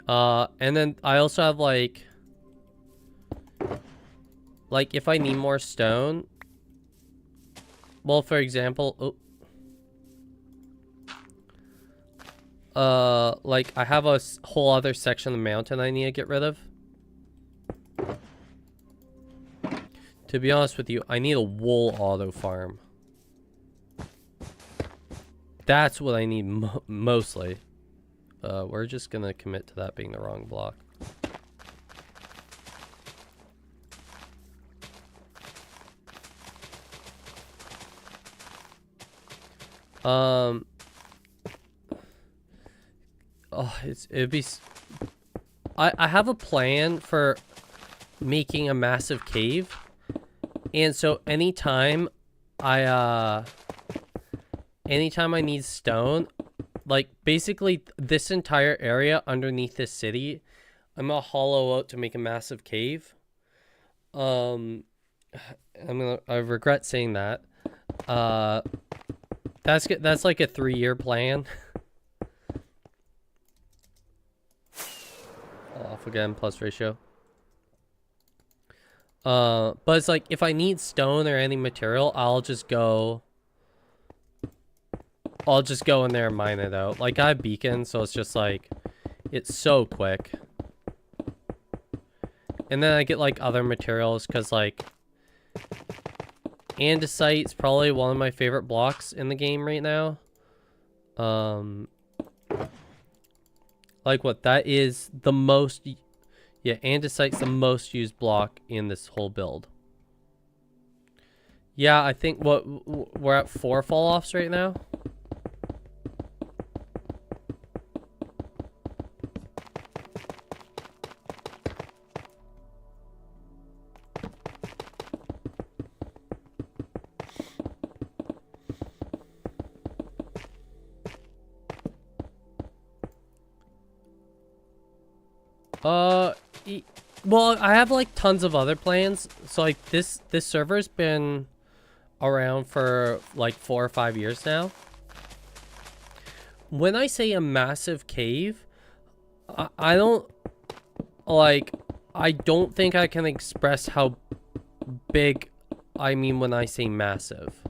And then I also have like if I need more stone, well, for example, like I have a whole other section of the mountain I need to get rid of. To be honest with you, I need a wool auto farm. That's what I need mostly. We're just gonna commit to that being the wrong block. Oh, it'd be... I have a plan for making a massive cave. And so anytime I need stone, like basically this entire area underneath this city, I'm gonna hollow out to make a massive cave. I regret saying that. That's like a 3-year plan. Off again, plus ratio. But it's like, if I need stone or any material, I'll just go in there and mine it out. Like, I have beacons, so it's just like, it's so quick. And then I get like other materials, because like andesite's probably one of my favorite blocks in the game right now. Like what, that is the most, yeah, andesite's the most used block in this whole build. Yeah, I think we're at 4 fall-offs right now. Well, I have like tons of other plans. So like this server's been around for like 4 or 5 years now. When I say a massive cave, I don't think I can express how big I mean when I say massive.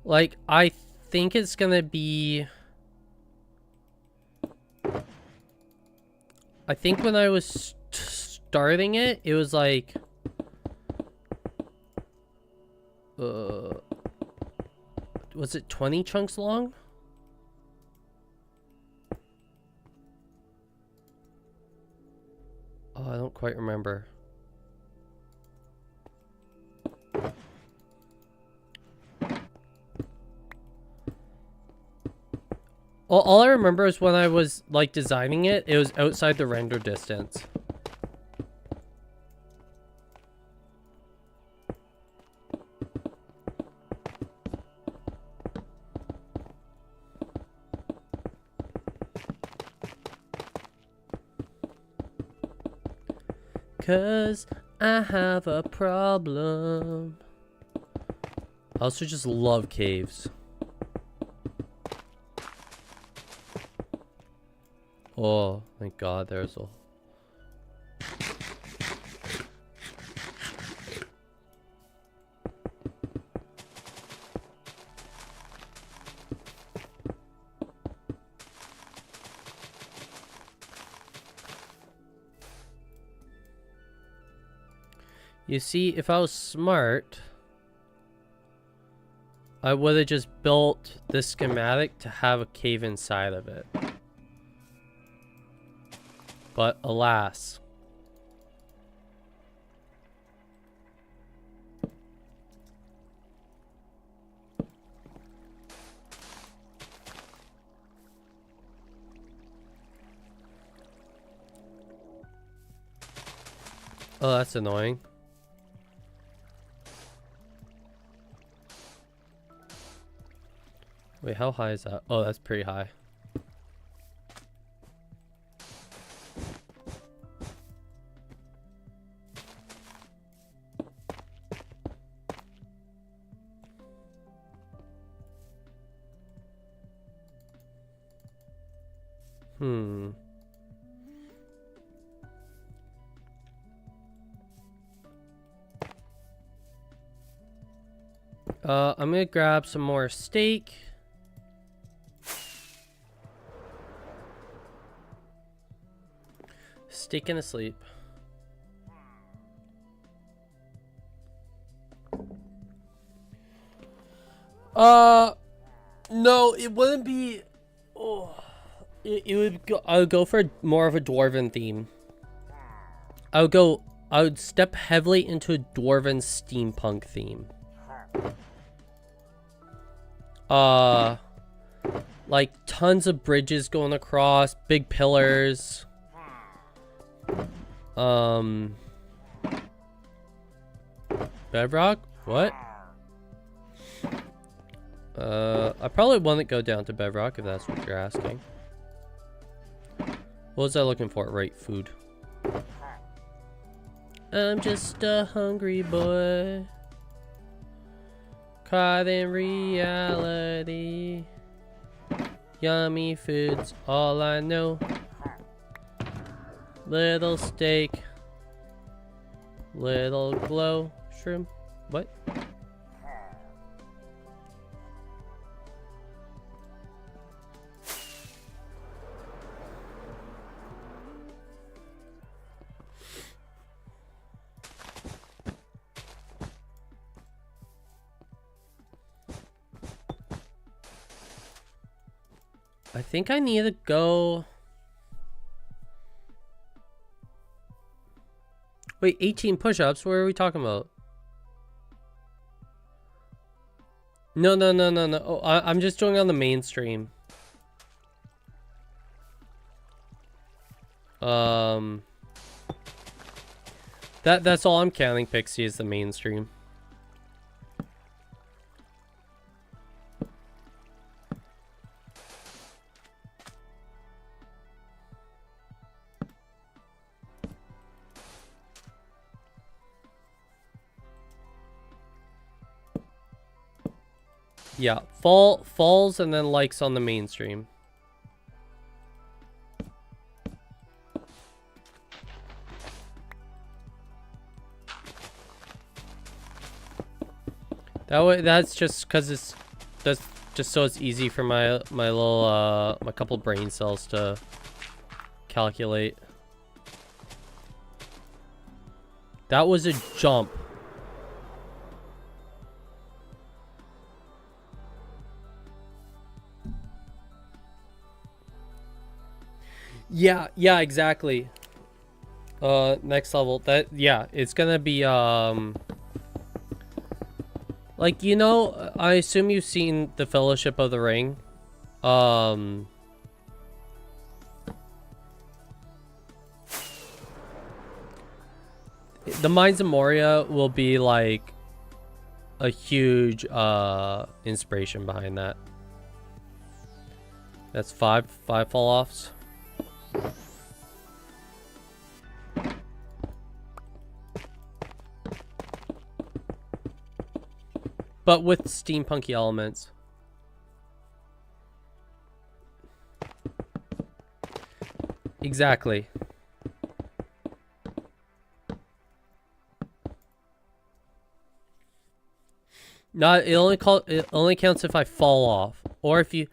Like, I think it's gonna be... I think when I was starting it, it was like... was it 20 chunks long? Oh, I don't quite remember. All I remember is when I was, like, designing it, it was outside the render distance. Cause I have a problem. I also just love caves. Oh, thank God, there's a... You see, if I was smart, I would have just built this schematic to have a cave inside of it. But alas. Oh, that's annoying. Wait, how high is that? Oh, that's pretty high. I'm gonna grab some more steak. Steak and asleep. No, it wouldn't be. Oh, it would go. I would go for more of a dwarven theme. I would step heavily into a dwarven steampunk theme. Like tons of bridges going across, big pillars. Bedrock? What? I probably wouldn't go down to bedrock if that's what you're asking. What was I looking for? Right, food. I'm just a hungry boy, caught in reality. Yummy food's all I know. Little steak, little glow shrimp. What? I think I need to go. Wait, 18 push-ups? What are we talking about? No. Oh, I'm just doing on the mainstream. That's all I'm counting, Pixie, is the mainstream. Yeah, falls and then likes on the mainstream. That's just because that's just so it's easy for my little my couple brain cells to calculate. That was a jump. Yeah, exactly. Next level. Yeah, it's gonna be like, you know, I assume you've seen the Fellowship of the Ring. The Mines of Moria will be like a huge inspiration behind that. That's five fall-offs. But with steampunky elements. Exactly. It only counts if I fall off, or if you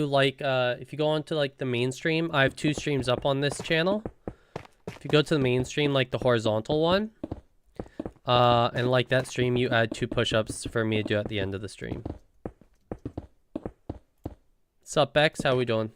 like if you go onto like the mainstream. I have 2 streams up on this channel. If you go to the mainstream, like the horizontal one, and like that stream, you add 2 push-ups for me to do at the end of the stream. What's up, Bex? How we doing?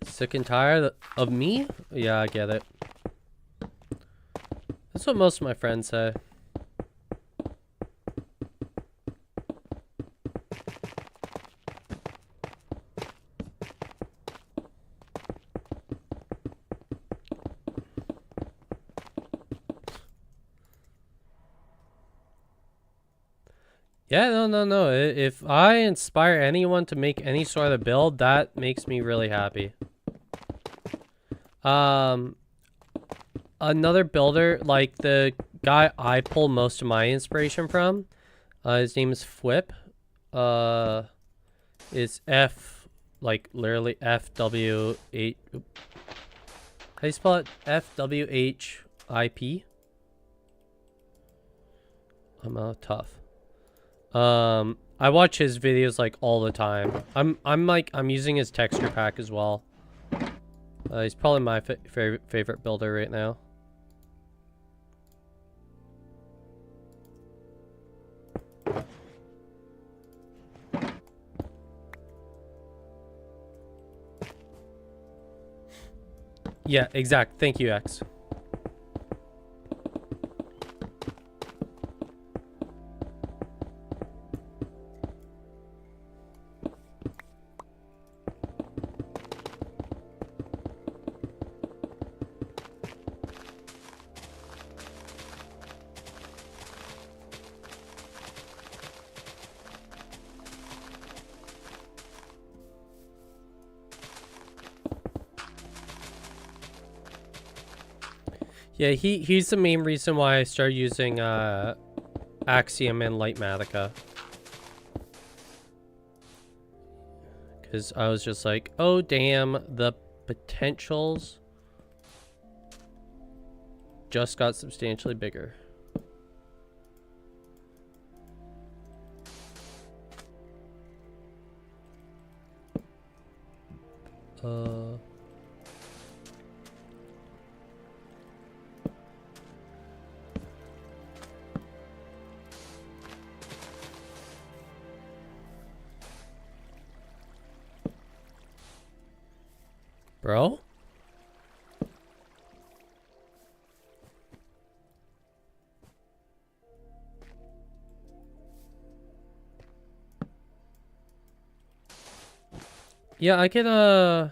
Sick and tired of me? Yeah, I get it. That's what most of my friends say. Yeah, no. If I inspire anyone to make any sort of build, that makes me really happy. Another builder, like the guy I pull most of my inspiration from, his name is Fwhip. Is F, like literally FW8. How do you spell it? FWHIP. I'm tough. I watch his videos like all the time. I'm using his texture pack as well. He's probably my favorite builder right now. Yeah, exact. Thank you, X. Yeah, he's the main reason why I started using Axiom and Lightmatica. Because I was just like, oh damn, the potentials just got substantially bigger. Bro? Yeah, I can, I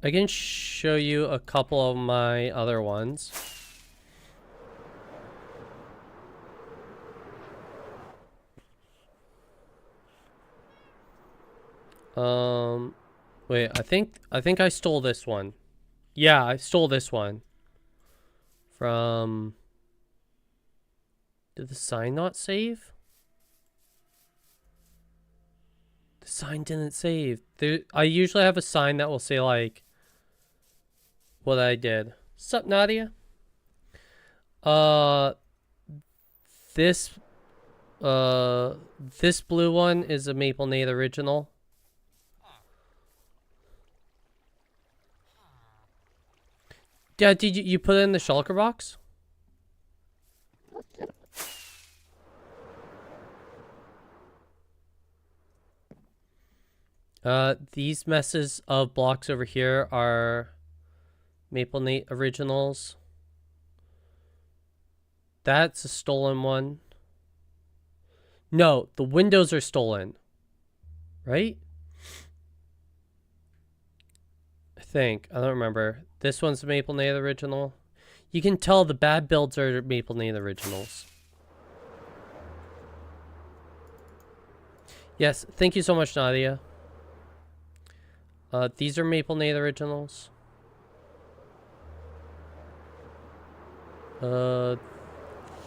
can show you a couple of my other ones. Wait, I think I stole this one. Yeah, I stole this one. From... Did the sign not save? The sign didn't save. I usually have a sign that will say, like, what I did. Sup, Nadia? This blue one is a Maplelate original. Yeah, did you put it in the shulker box? These messes of blocks over here are Maplelate originals. That's a stolen one. No, the windows are stolen. Right? I think. I don't remember. This one's a Maplelate original. You can tell the bad builds are Maplelate originals. Yes, thank you so much, Nadia. These are Maplelate originals.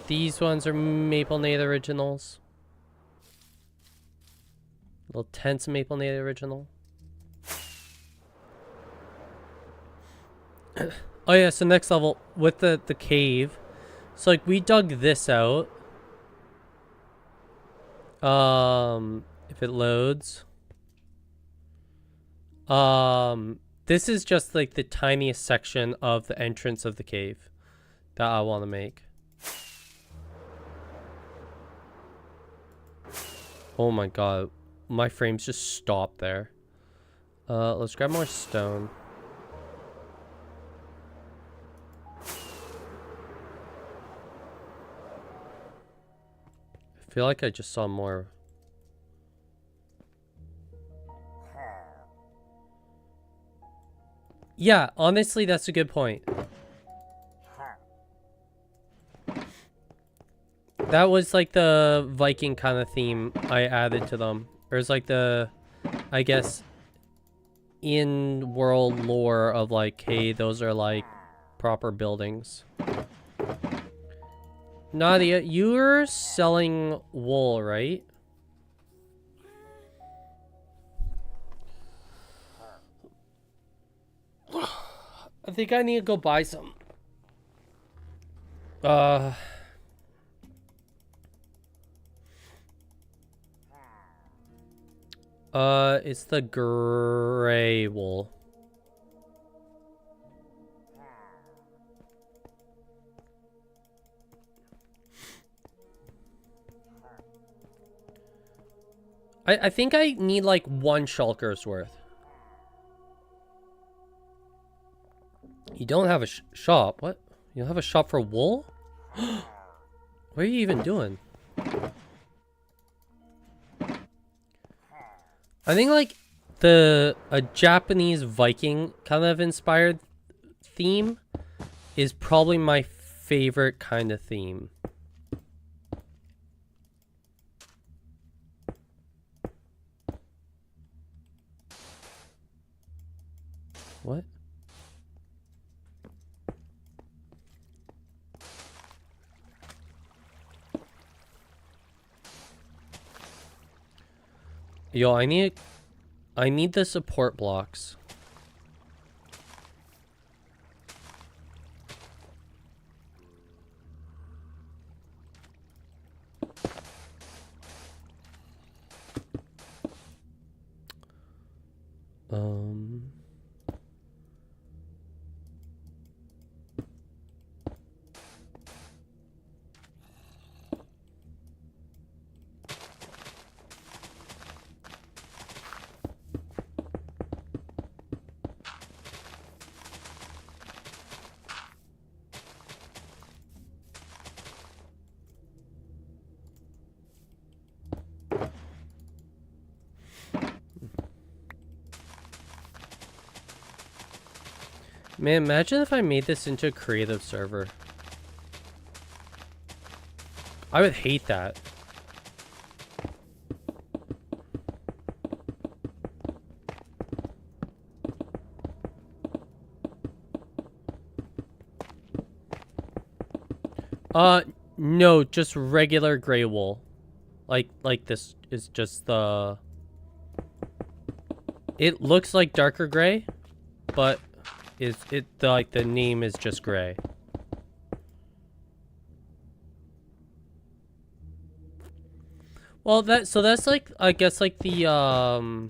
These ones are Maplelate originals. Little tense Maplelate original. Oh yeah, so next level with the cave. So like we dug this out. If it loads. This is just like the tiniest section of the entrance of the cave that I want to make. Oh my god. My frames just stopped there. Let's grab more stone. I feel like I just saw more. Yeah, honestly, that's a good point. That was like the Viking kind of theme I added to them. Or it's like the, I guess, in-world lore of like, hey, those are like proper buildings. Nadia, you're selling wool, right? I think I need to go buy some. It's the gray wool. I think I need like one shulker's worth. You don't have a shop. What? You don't have a shop for wool? What are you even doing? I think like a Japanese Viking kind of inspired theme is probably my favorite kind of theme. What? Yo, I need the support blocks. Man, imagine if I made this into a creative server. I would hate that. No, just regular gray wool. Like this is just the... It looks like darker gray, but like the name is just gray. Well, that's like, I guess, like the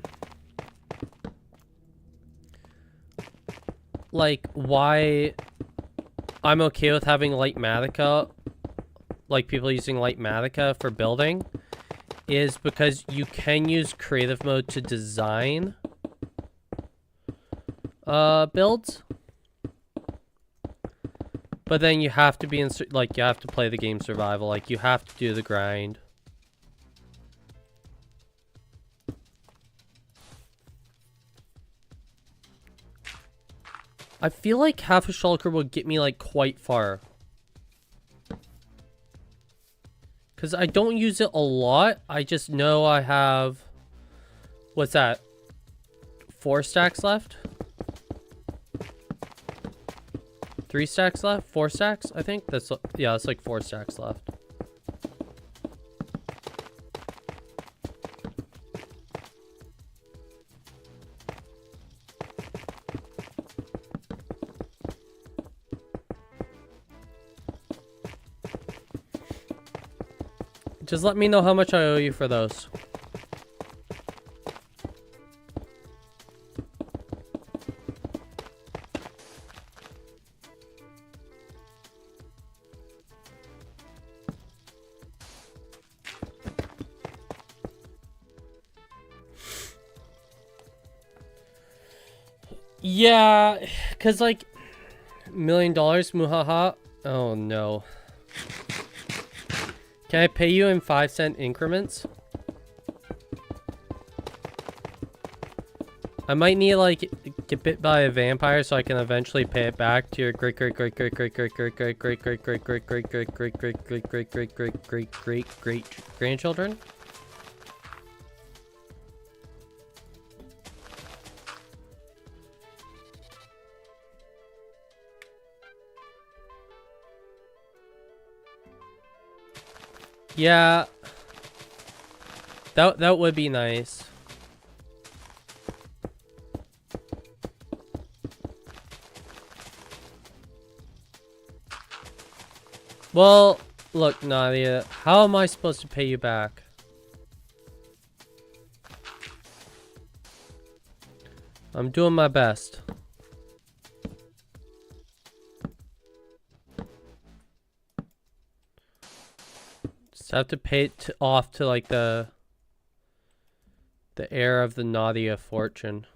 like why I'm okay with having light Matica, like people using light Matica for building, is because you can use creative mode to design builds, but then you have to be in, like, you have to play the game survival, like you have to do the grind. I feel like half a shulker would get me like quite far, because I don't use it a lot. I just know I have, what's that, 4 stacks left? 3 stacks left? 4 stacks, I think? That's, yeah, it's like 4 stacks left. Just let me know how much I owe you for those. Yeah, cause like $1 million, muhaha. Oh no. Can I pay you in 5-cent increments? I might need like get bit by a vampire so I can eventually pay it back to your great grandchildren. Yeah, that would be nice. Well, look, Nadia, how am I supposed to pay you back? I'm doing my best. Just have to pay it off to like the heir of the Nadia fortune.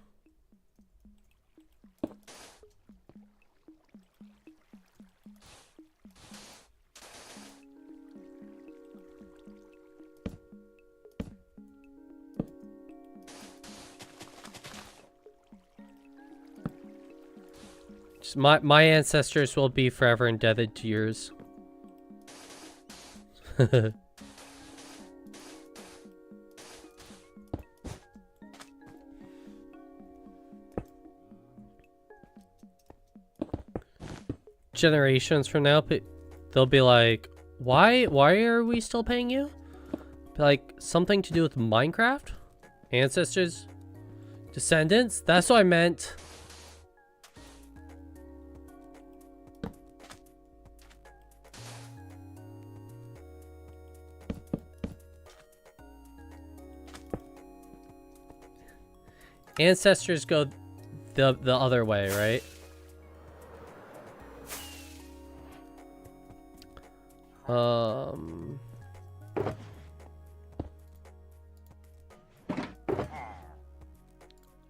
Just my ancestors will be forever indebted to yours. generations from now, they'll be like, why are we still paying you? Like, something to do with Minecraft? Ancestors? Descendants? That's what I meant. Ancestors go the other way, right?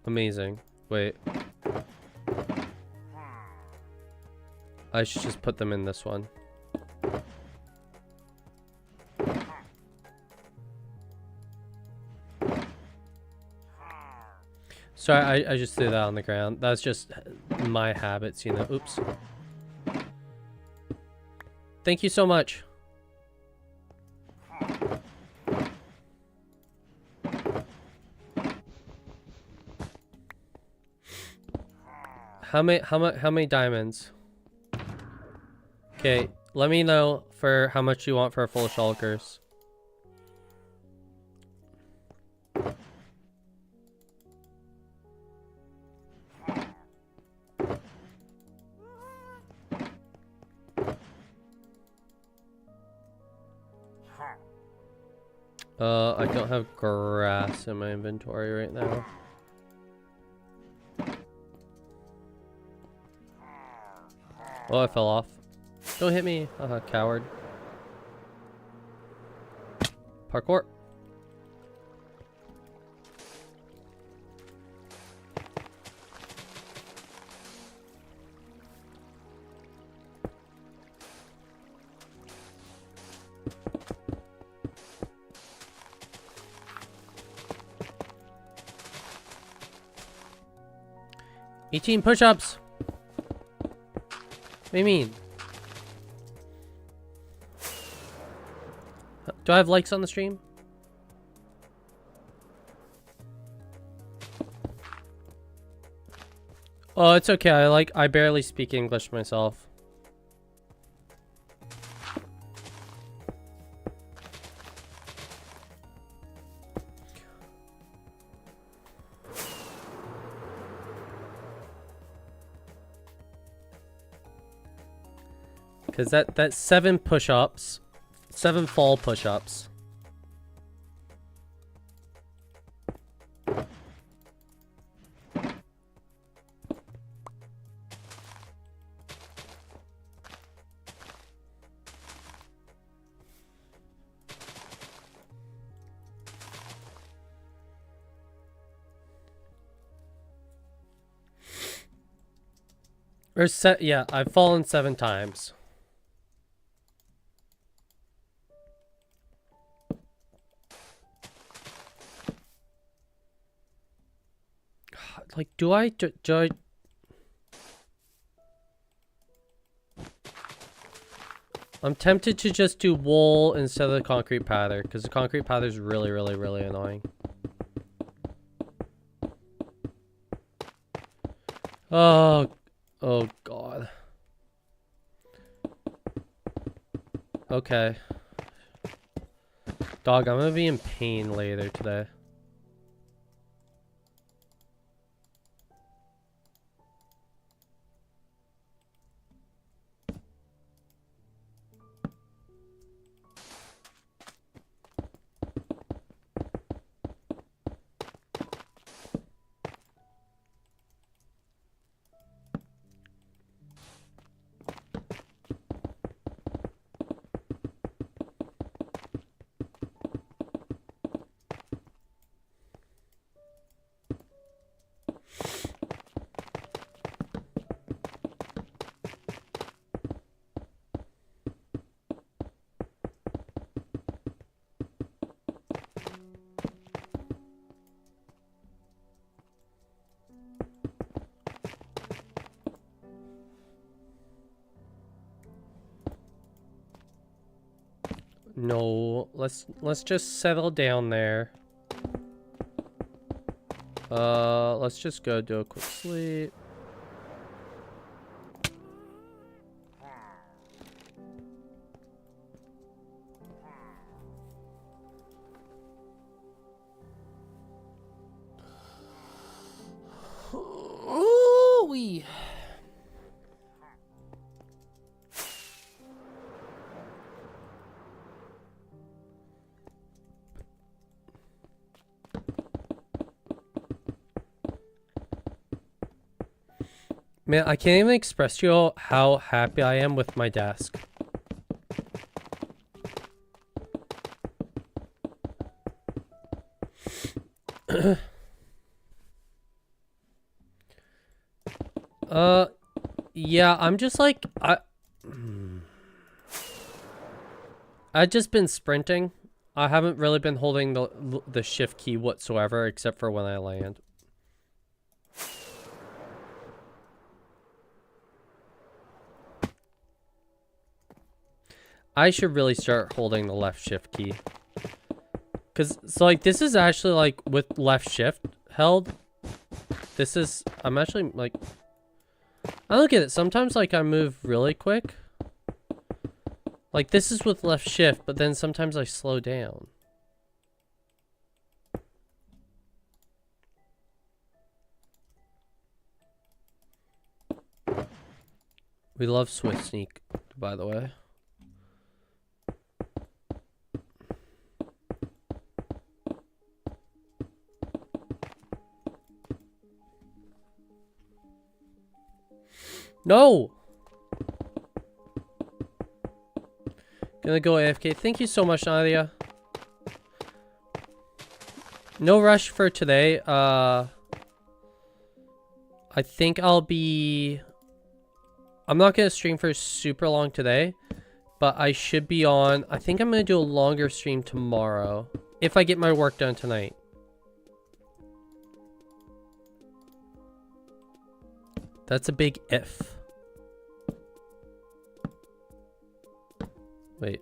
Amazing. Wait. I should just put them in this one. Sorry, I just threw that on the ground. That's just my habits, you know. Oops. Thank you so much. How many diamonds? Okay, let me know for how much you want for a full shulkers. I don't have grass in my inventory right now. Oh, I fell off. Don't hit me, coward. Parkour. $18 push-ups. What do you mean? Do I have likes on the stream? Oh, it's okay. I barely speak English myself. Cause that's 7 push-ups, 7 fall push-ups. Or yeah, I've fallen 7 times. Like, do I I'm tempted to just do wool instead of the concrete powder, because the concrete powder is really, really, really annoying. Oh God. Okay. Dog, I'm gonna be in pain later today. No, let's just settle down there. Let's just go do a quick sleep. we? Man, I can't even express to you all how happy I am with my desk. Yeah, I'm just like, I've just been sprinting. I haven't really been holding the shift key whatsoever, except for when I land. I should really start holding the left shift key. Cause, so like, this is actually like, with left shift held, this is, I'm actually like, I look at it, sometimes like I move really quick. Like this is with left shift, but then sometimes I slow down. We love Swift Sneak, by the way. No! Gonna go AFK. Thank you so much, Nadia. No rush for today. I think I'll be... I'm not gonna stream for super long today, but I should be on... I think I'm gonna do a longer stream tomorrow, if I get my work done tonight. That's a big if. Wait.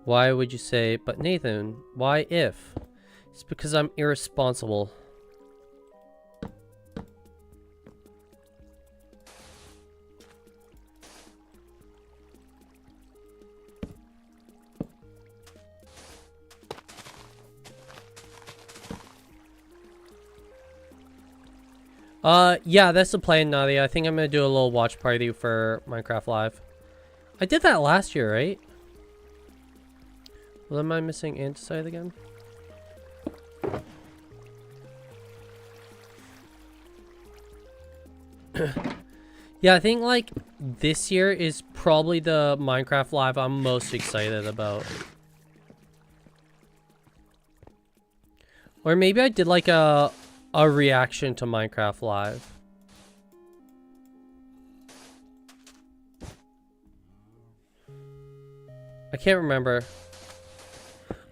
Why would you say, but Nathan, why if? It's because I'm irresponsible. Yeah, that's the plan, Nadia. I think I'm gonna do a little watch party for Minecraft Live. I did that last year, right? Well, am I missing Anticide again? Yeah, I think like this year is probably the Minecraft Live I'm most excited about. Or maybe I did like a reaction to Minecraft Live. I can't remember.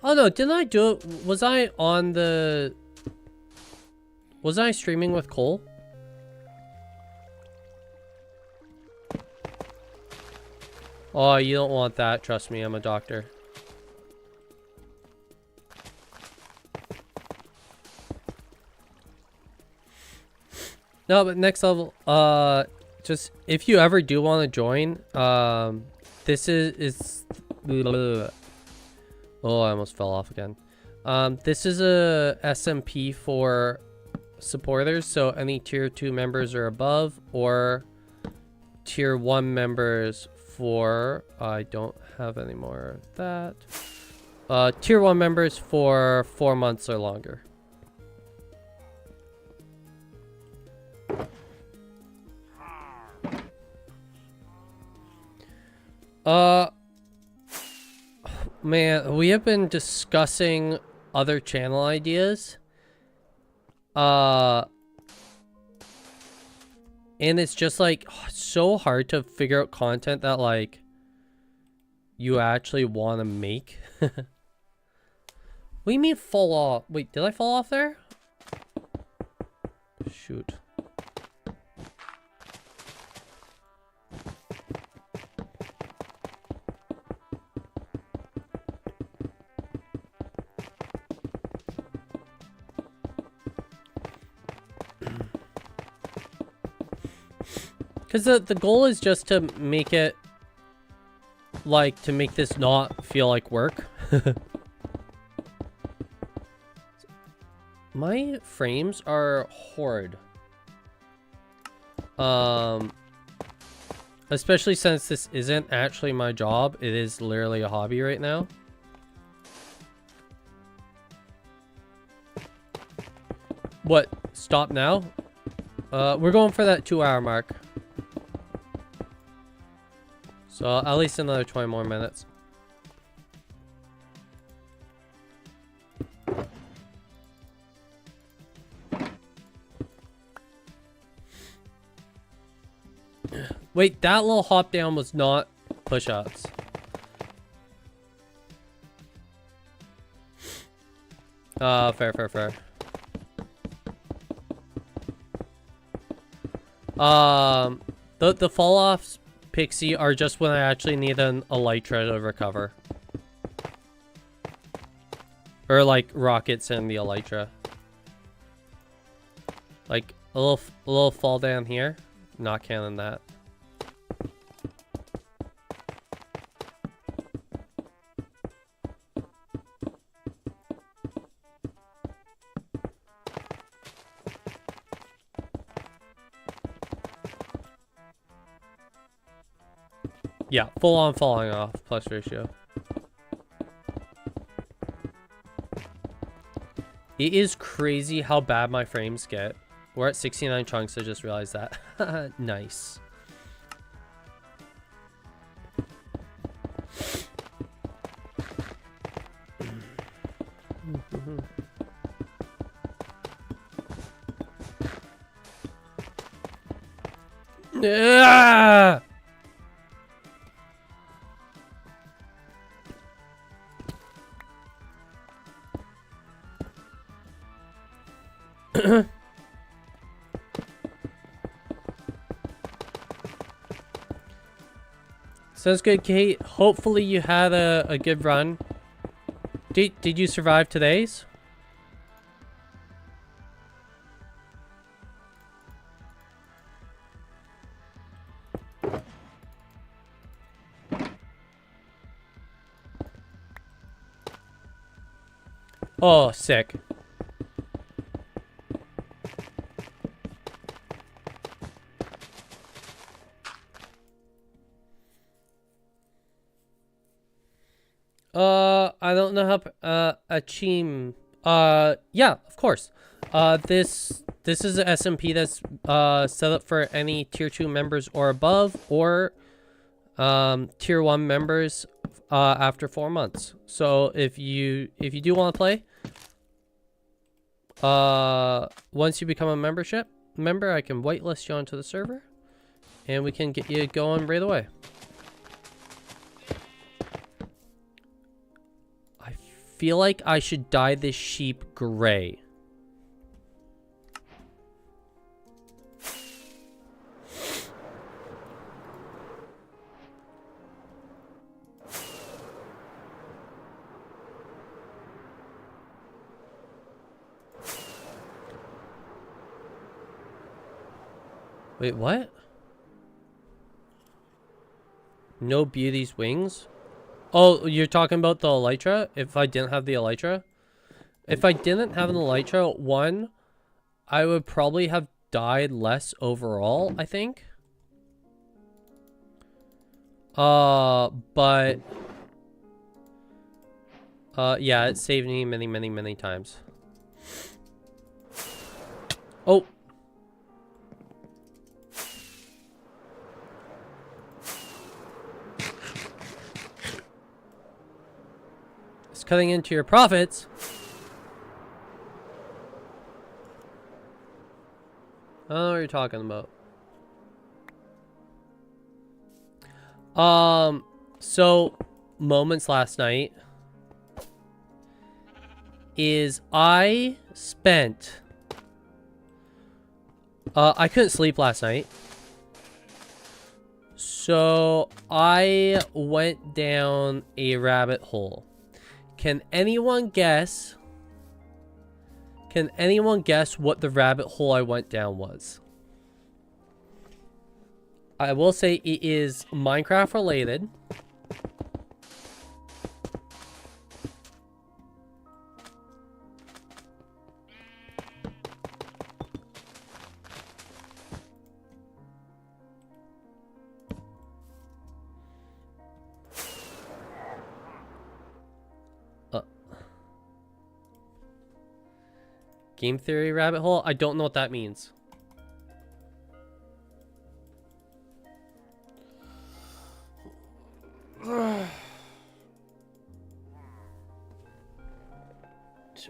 Oh no, didn't I do it? Was I on the... Was I streaming with Cole? Oh, you don't want that. Trust me, I'm a doctor. No, but next level, just if you ever do want to join, this is oh, I almost fell off again. This is a SMP for supporters, so any tier 2 members or above, or tier 1 members for, I don't have any more of that. Tier 1 members for 4 months or longer. Man, we have been discussing other channel ideas. And it's just like so hard to figure out content that like you actually want to make. What do you mean fall off? Wait, did I fall off there? Shoot. Because the goal is just to make it, like, to make this not feel like work. My frames are horrid. Especially since this isn't actually my job. It is literally a hobby right now. What? Stop now? We're going for that 2-hour mark. So at least another 20 more minutes. Wait, that little hop down was not push-ups. Fair. The fall-offs, Pixie, are just when I actually need an elytra to recover. Or like rockets and the elytra. Like a little fall down here. Not counting that. Yeah, full on falling off plus ratio. It is crazy how bad my frames get. We're at 69 chunks, I just realized that. Nice. Ah! Sounds good, Kate. Hopefully you had a good run. Did you survive today's? Oh, sick. I don't know how, Achim, yeah, of course. This is a SMP that's, set up for any tier 2 members or above, or, tier 1 members, after 4 months. So if you do want to play, once you become a member, I can whitelist you onto the server, and we can get you going right away. I feel like I should dye this sheep gray. Wait, what? No beauty's wings? Oh, you're talking about the elytra? If I didn't have the elytra? If I didn't have an elytra, one, I would probably have died less overall, I think. But yeah, it saved me many times. Oh. It's cutting into your profits. I don't know what you're talking about. So moments last night is I spent I couldn't sleep last night. So I went down a rabbit hole. Can anyone guess? Can anyone guess what the rabbit hole I went down was? I will say it is Minecraft related. Game theory rabbit hole. I don't know what that means.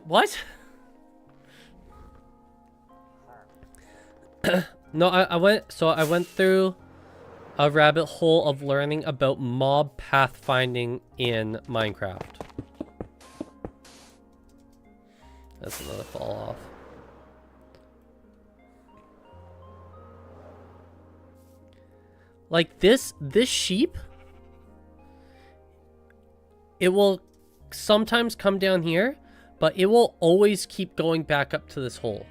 What? No, I went through a rabbit hole of learning about mob pathfinding in Minecraft. That's another fall off. Like this sheep, it will sometimes come down here, but it will always keep going back up to this hole.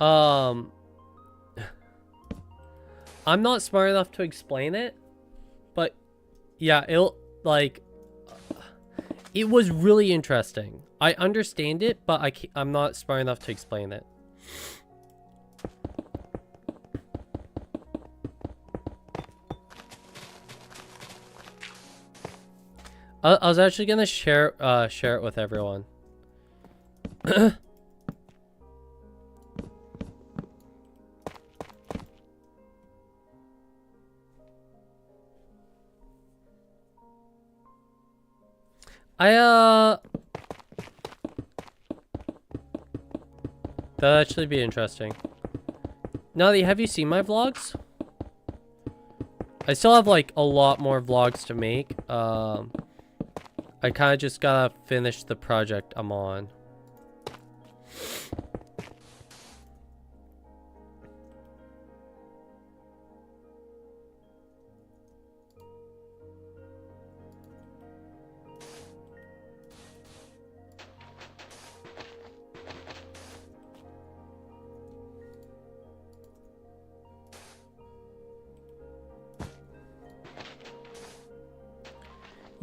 I'm not smart enough to explain it, but yeah, it'll like, it was really interesting. I understand it, but I'm not smart enough to explain it. I was actually gonna share it with everyone. That'd actually be interesting. Nadia, have you seen my vlogs? I still have like a lot more vlogs to make. I kind of just gotta finish the project I'm on.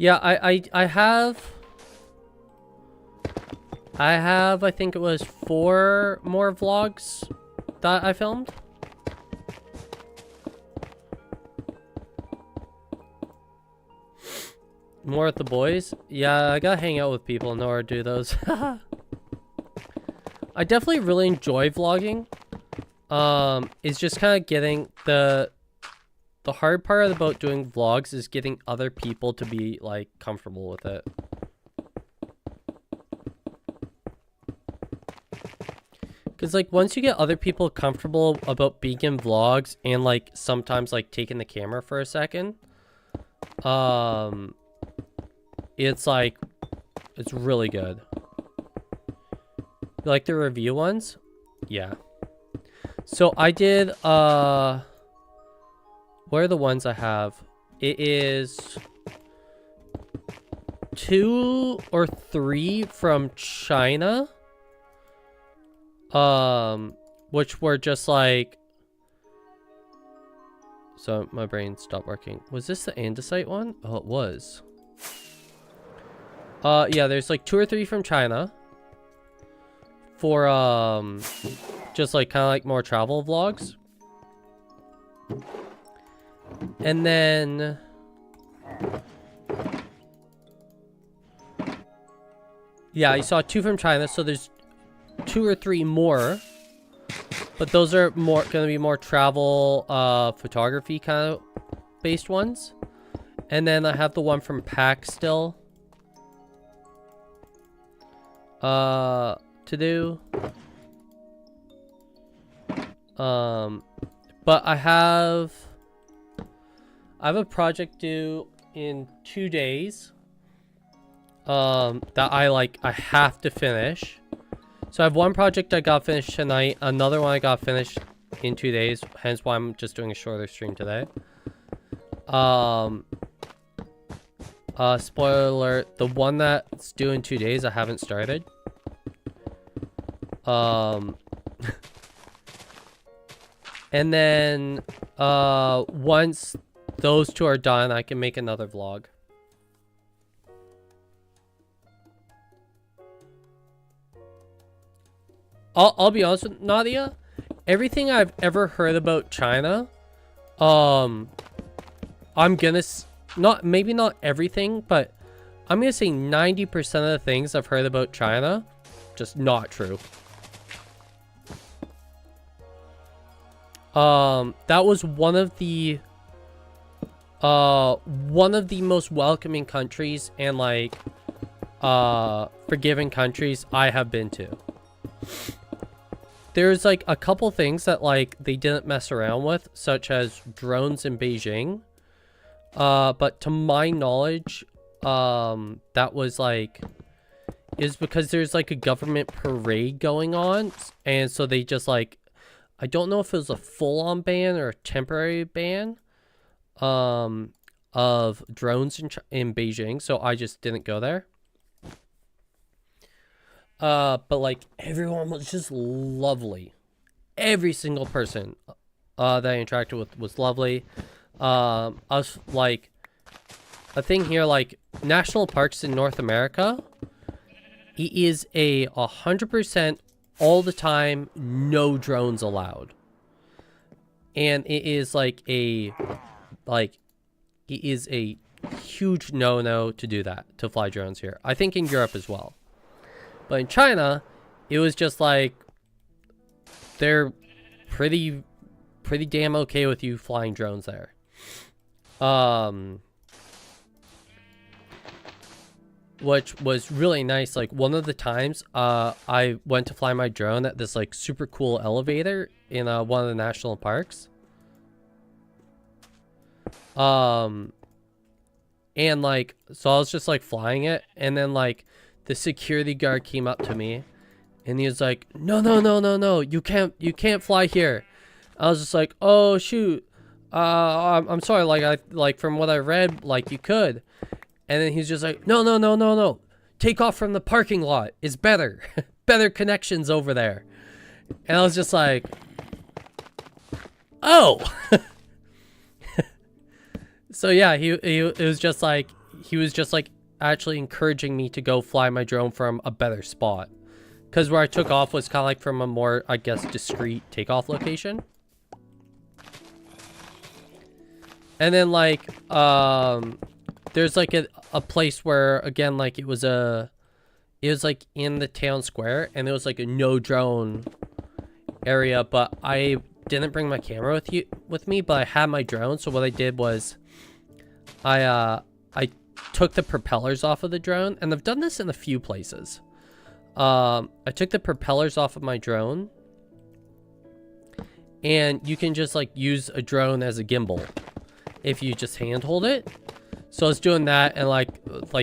Yeah, I have, I think it was 4 more vlogs that I filmed. More with the boys. Yeah, I gotta hang out with people in order to do those. I definitely really enjoy vlogging. It's just kind of getting the hard part about doing vlogs is getting other people to be like comfortable with it. Because like once you get other people comfortable about being in vlogs and like sometimes like taking the camera for a second, it's like, it's really good. You like the review ones? Yeah. So I did, what are the ones I have? It is 2 or 3 from China. Which were just like... So my brain stopped working. Was this the andesite one? Oh, it was. Yeah, there's like 2 or 3 from China. For, just like kind of like more travel vlogs. And then yeah, I saw 2 from China, so there's 2 or 3 more, but those are more gonna be more travel photography kind of based ones. And then I have the one from Pack still to do. But I have a project due in 2 days that I have to finish. So I have one project I got finished tonight, another one I got finished in 2 days, hence why I'm just doing a shorter stream today. Spoiler alert, the one that's due in 2 days I haven't started. And then once those 2 are done, I can make another vlog. I'll be honest with Nadia. Everything I've ever heard about China, I'm gonna maybe not everything, but I'm gonna say 90% of the things I've heard about China, just not true. That was one of the most welcoming countries and like forgiving countries I have been to. There's like a couple things that like they didn't mess around with, such as drones in Beijing. But to my knowledge, that was like, is because there's like a government parade going on, and so they just like, I don't know if it was a full-on ban or a temporary ban of drones in Beijing, so I just didn't go there. But like everyone was just lovely. Every single person that I interacted with was lovely. I was like, a thing here, like national parks in North America, it is a 100% all the time, no drones allowed. And it is like it is a huge no-no to do that, to fly drones here. I think in Europe as well. But in China, it was just like, they're pretty damn okay with you flying drones there. Which was really nice. Like one of the times I went to fly my drone at this like super cool elevator in one of the national parks. And like, so I was just like flying it, and then like the security guard came up to me and he was like, no, you can't fly here. I was just like, oh shoot, I'm sorry, like from what I read, like you could. And then he's just like, no. Take off from the parking lot. It's better. Better connections over there. And I was just like, oh. So yeah, it was just like, he was just like actually encouraging me to go fly my drone from a better spot. Because where I took off was kind of like from a more, I guess, discreet takeoff location. And then like, there's like a place where, again, like it was like in the town square, and there was like a no drone area, but I didn't bring my camera with me, but I had my drone. So what I did was I took the propellers off of the drone, and I've done this in a few places. I took the propellers off of my drone, and you can just like use a drone as a gimbal if you just handhold it. So I was doing that, and like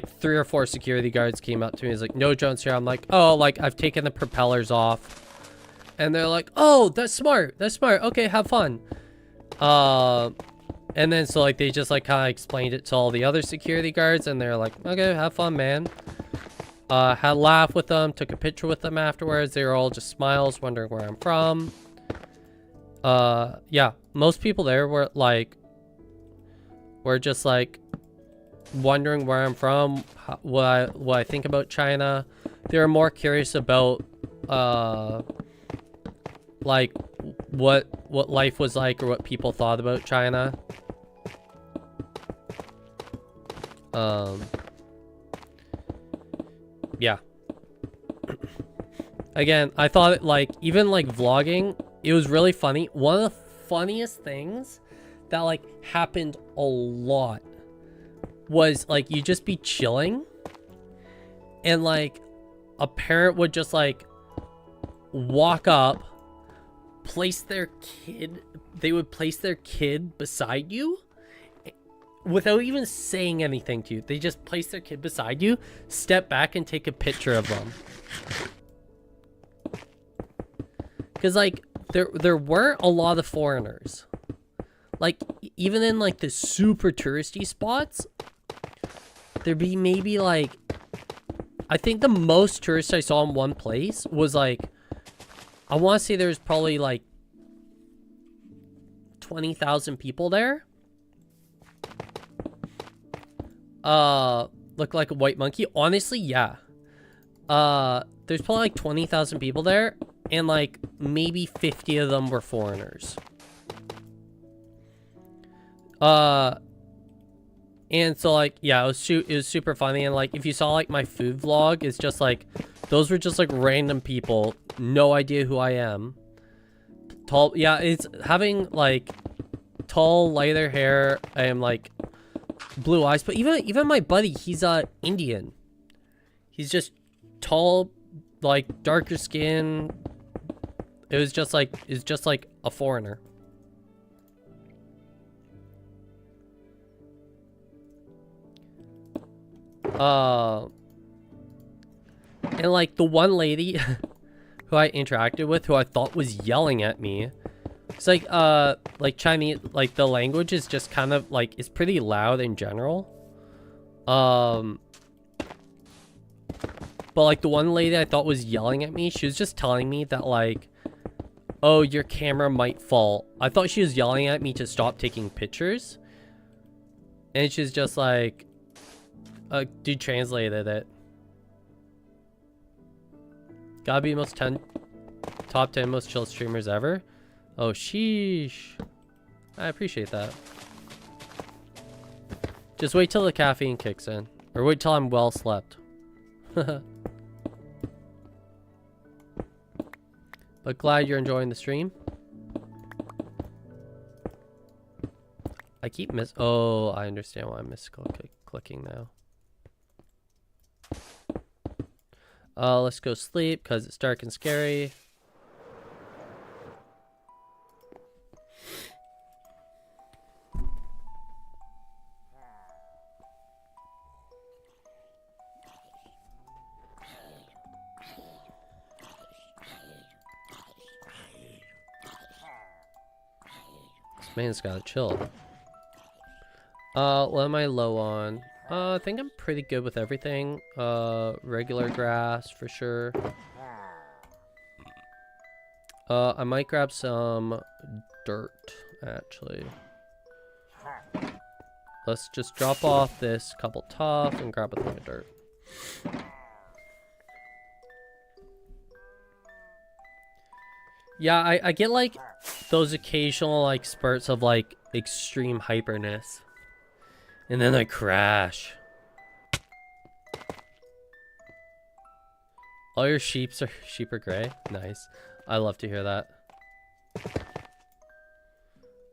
3 or 4 security guards came up to me. He's like, no drones here. I'm like, oh, like I've taken the propellers off. And they're like, oh, that's smart. Okay, have fun. And then so like they just like kind of explained it to all the other security guards, and they're like, okay, have fun, man. Had a laugh with them, took a picture with them afterwards. They were all just smiles, wondering where I'm from. Yeah, most people there were just like wondering where I'm from, what I think about China. They were more curious about like what life was like, or what people thought about China. Yeah. Again, I thought it, like, even like vlogging, it was really funny. One of the funniest things that like happened a lot was like, you just be chilling, and like a parent would just like walk up, place their kid beside you without even saying anything to you. They just place their kid beside you, step back, and take a picture of them. Because like there weren't a lot of foreigners. Like even in like the super touristy spots, there'd be maybe like, I think the most tourists I saw in one place was like, I want to say there's probably like 20,000 people there. Look like a white monkey. Honestly, yeah. There's probably like 20,000 people there, and like maybe 50 of them were foreigners. And so like, yeah, it was super funny. And like, if you saw like my food vlog, it's just like, those were just like random people, no idea who I am. Tall, yeah, it's having like tall, lighter hair and like blue eyes. But even my buddy, he's Indian. He's just tall, like darker skin. It's just like a foreigner. And like the one lady who I interacted with, who I thought was yelling at me. It's like Chinese, like the language is just kind of like, it's pretty loud in general. But like the one lady I thought was yelling at me, she was just telling me that like, oh, your camera might fall. I thought she was yelling at me to stop taking pictures. And she's just like, dude translated it. Gotta be top 10 most chill streamers ever. Oh, sheesh. I appreciate that. Just wait till the caffeine kicks in. Or wait till I'm well slept. But glad you're enjoying the stream. I keep oh, I understand why I'm clicking now. Let's go sleep because it's dark and scary. This man's gotta chill. What am I low on? I think I'm pretty good with everything. Regular grass for sure. I might grab some dirt, actually. Let's just drop off this couple tough and grab a thing of dirt. Yeah, I get like those occasional like spurts of like extreme hyperness. And then I crash. All your sheep are gray? Nice. I love to hear that.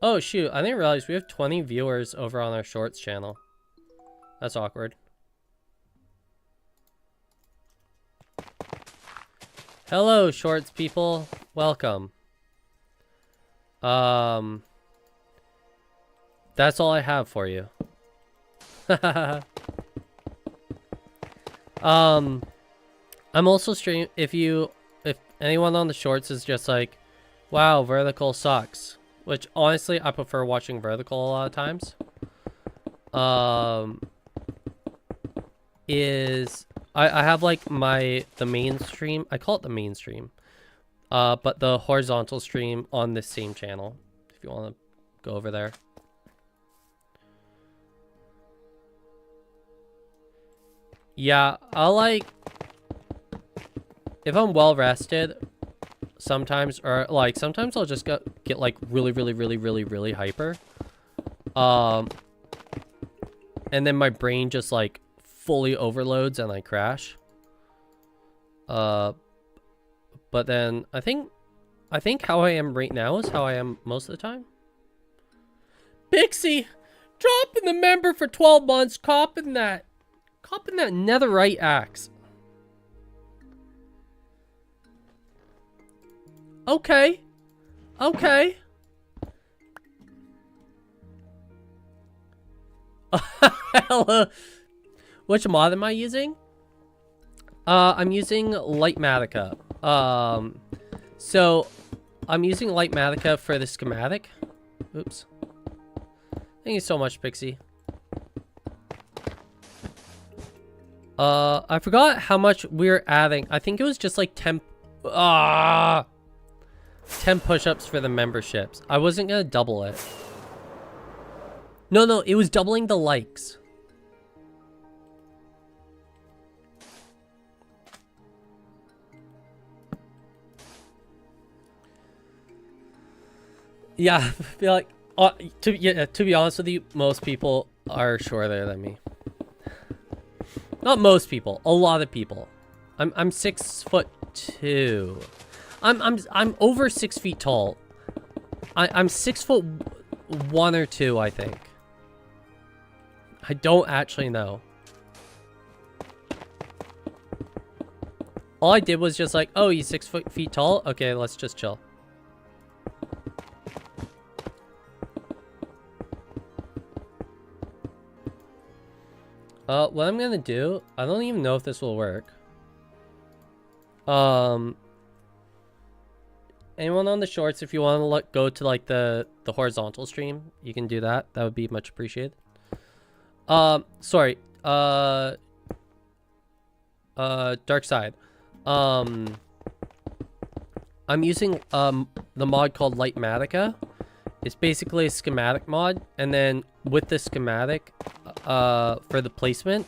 Oh shoot, I didn't realize we have 20 viewers over on our shorts channel. That's awkward. Hello shorts people, welcome. That's all I have for you. I'm also stream if anyone on the shorts is just like, wow, vertical sucks, which honestly I prefer watching vertical a lot of times. I have like the main stream, I call it the main stream, but the horizontal stream on this same channel if you want to go over there. Yeah, I'll like, if I'm well rested sometimes, or like sometimes I'll just get like really hyper. And then my brain just like fully overloads and I crash. But then I think how I am right now is how I am most of the time. Bixie, dropping the member for 12 months, copping that netherite axe. Okay. Okay. Hello. Which mod am I using? I'm using Lightmatica. So I'm using Lightmatica for the schematic. Oops. Thank you so much, Pixie. I forgot how much we're adding. I think it was just like 10 push-ups for the memberships. I wasn't gonna double it. No, it was doubling the likes. Yeah, I feel like to be honest with you, most people are shorter than me. Not most people, a lot of people. I'm 6'2". I'm over 6 feet tall. I'm 6'1" or 2", I think. I don't actually know. All I did was just like, oh, he's 6 feet tall? Okay, let's just chill. What I'm gonna do, I don't even know if this will work. Anyone on the shorts, if you want to go to like the horizontal stream, you can do that. That would be much appreciated. Sorry. Dark side. I'm using the mod called Lightmatica. It's basically a schematic mod, and then with the schematic, for the placement,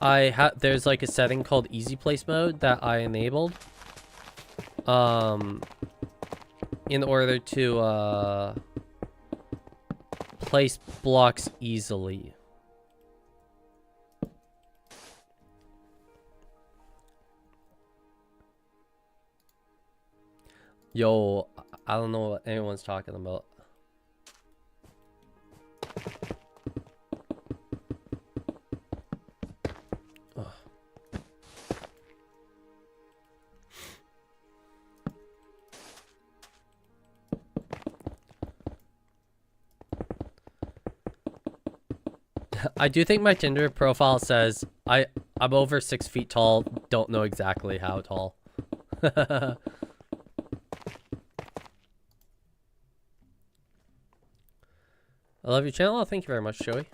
there's like a setting called Easy Place Mode that I enabled. In order to place blocks easily. Yo, I don't know what anyone's talking about. Ugh. I do think my Tinder profile says I'm over 6 feet tall, don't know exactly how tall. I love your channel. Oh, thank you very much, Joey.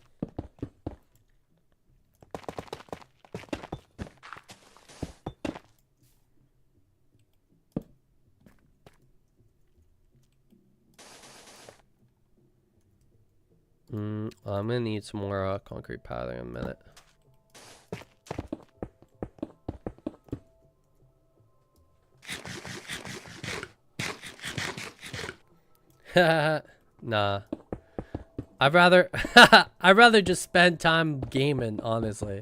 I'm gonna need some more concrete powder in a minute. Nah. I'd rather just spend time gaming, honestly.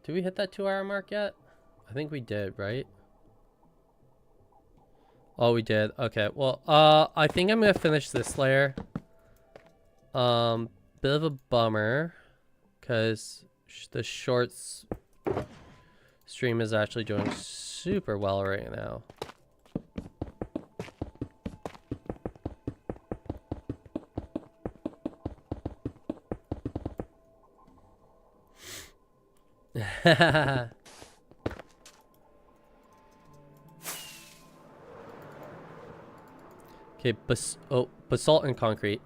Did we hit that 2-hour mark yet? I think we did, right? Oh, we did. Okay, well, I think I'm gonna finish this layer. Bit of a bummer, because the shorts stream is actually doing super well right now. Okay, basalt and concrete.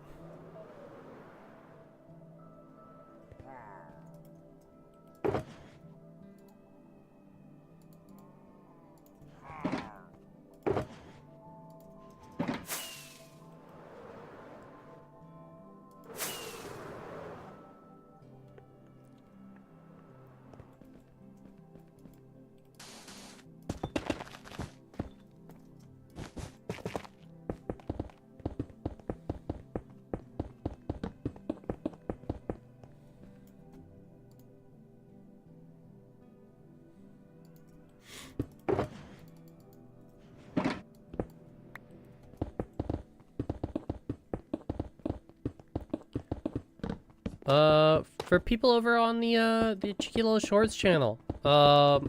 For people over on the Cheeky Little Shorts channel, I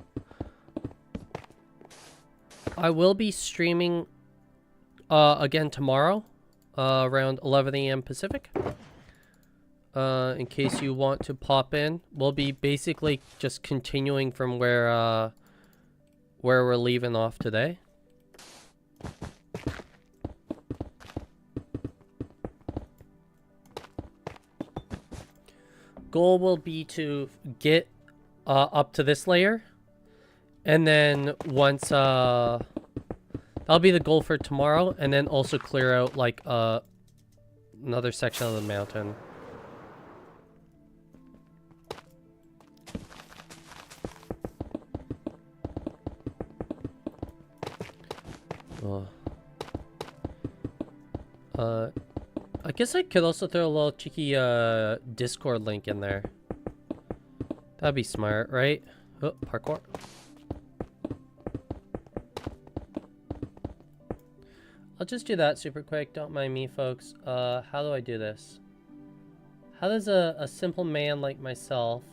will be streaming again tomorrow, around 11 AM Pacific. In case you want to pop in, we'll be basically just continuing from where we're leaving off today. Goal will be to get up to this layer, and then once That'll be the goal for tomorrow, and then also clear out like another section of the mountain. I guess I could also throw a little cheeky Discord link in there. That'd be smart, right? Oh, parkour. I'll just do that super quick. Don't mind me, folks. How do I do this? How does a simple man like myself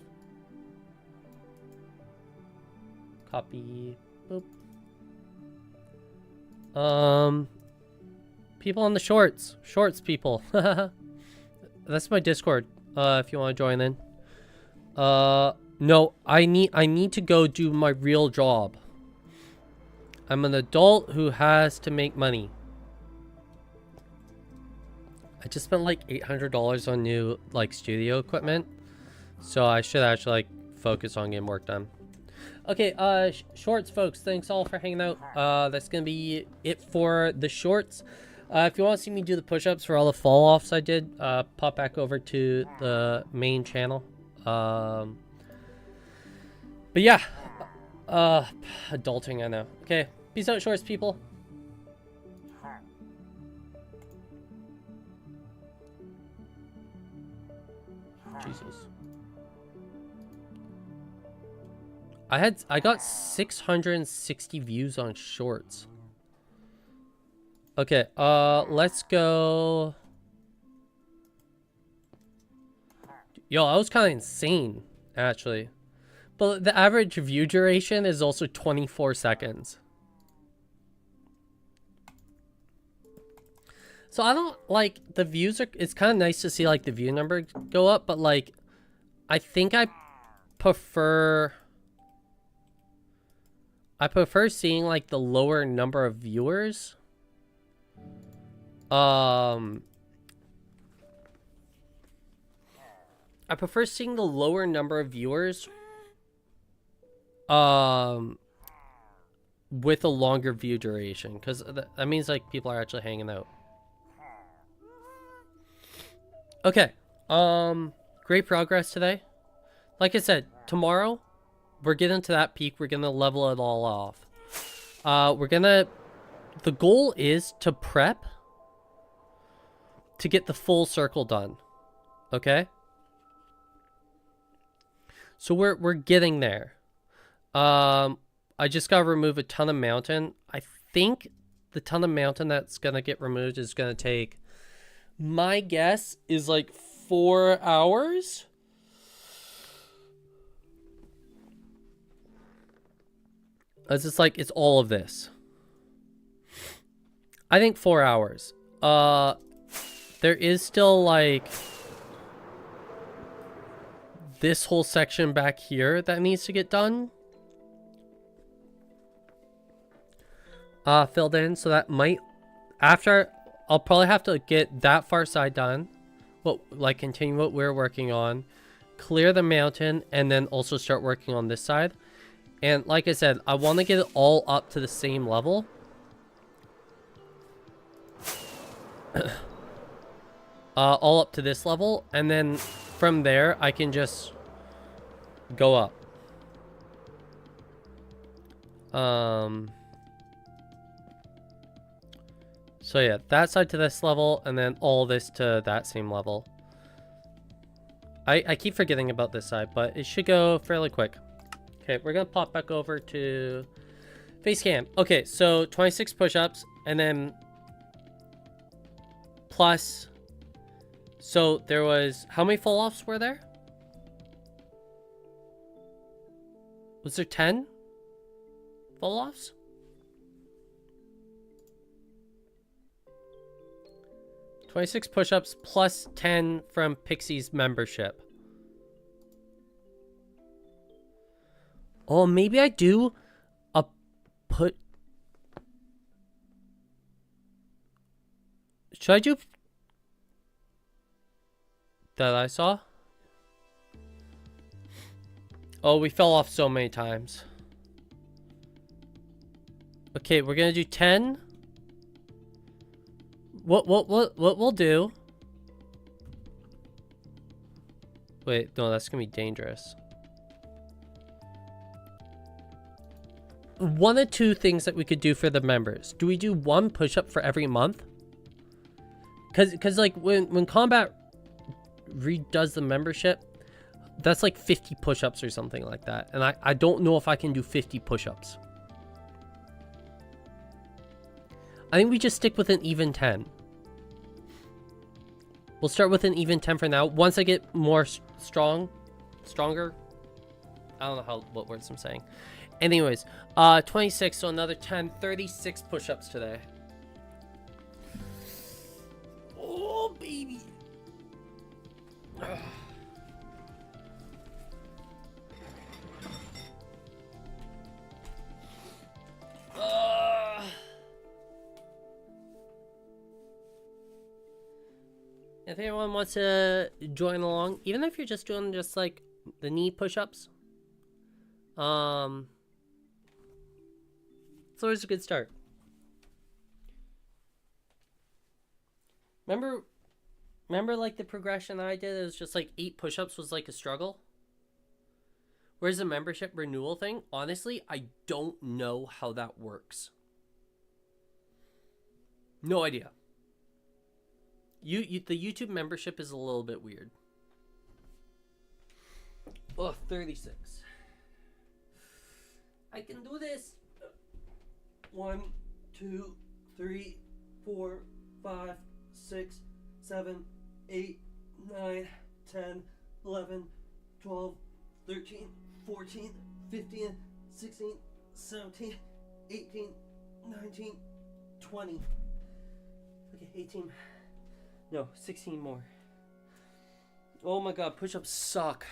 copy? Boop. People on the shorts people. That's my Discord. If you want to join in. No, I need to go do my real job. I'm an adult who has to make money. I just spent like $800 on new like studio equipment, so I should actually like focus on getting work done. Okay, shorts, folks. Thanks all for hanging out. That's gonna be it for the shorts. If you want to see me do the push-ups for all the fall-offs I did, pop back over to the main channel. But yeah, adulting, I know. Okay, peace out, shorts people. Jesus. I got 660 views on shorts. Okay, let's go. Yo, that was kind of insane, actually. But the average view duration is also 24 seconds. So I don't like the views are, it's kind of nice to see like the view number go up, but like I think I prefer seeing like the lower number of viewers. I prefer seeing the lower number of viewers with a longer view duration, because that means like people are actually hanging out. Okay, great progress today. Like I said, tomorrow we're getting to that peak. We're gonna level it all off. The goal is to prep to get the full circle done. Okay, so we're getting there. I just gotta remove a ton of mountain. I think the ton of mountain that's gonna get removed is gonna take, my guess is like 4 hours. It's just like, it's all of this. I think 4 hours. There is still like this whole section back here that needs to get done. Filled in, so that might, after, I'll probably have to get that far side done, like continue what we're working on, clear the mountain, and then also start working on this side. And like I said, I want to get it all up to the same level. All up to this level, and then from there I can just go up. So yeah, that side to this level, and then all this to that same level. I keep forgetting about this side, but it should go fairly quick. Okay, we're gonna pop back over to face cam. Okay, so 26 push-ups, and then plus, so there was, how many fall-offs were there? Was there 10 fall-offs? $26 push-ups plus 10 from Pixie's membership. Oh, maybe I do a put. Should I do that I saw? Oh, we fell off so many times. Okay, we're gonna do 10. What we'll do... Wait, no, that's gonna be dangerous. One of two things that we could do for the members. Do we do 1 push-up for every month? Cause like when Combat redoes the membership, that's like 50 push-ups or something like that. And I don't know if I can do 50 push-ups. I think we just stick with an even 10. We'll start with an even 10 for now. Once I get more stronger. I don't know what words I'm saying. Anyways, 26, so another 10, 36 push-ups today. Oh, baby. If anyone wants to join along, even if you're just doing just like the knee push-ups, it's always a good start. Remember like the progression I did? It was just like 8 push-ups was like a struggle. Whereas the membership renewal thing, honestly, I don't know how that works. No idea. The YouTube membership is a little bit weird. Oh, 36. I can do this. 1, 2, 3, 4, 5, 6, 7, 8, 9, 10, 11, 12, 13, 14, 15, 16, 17, 18, 19, 20. Okay, 18. No, 16 more. Oh my god, push-ups suck.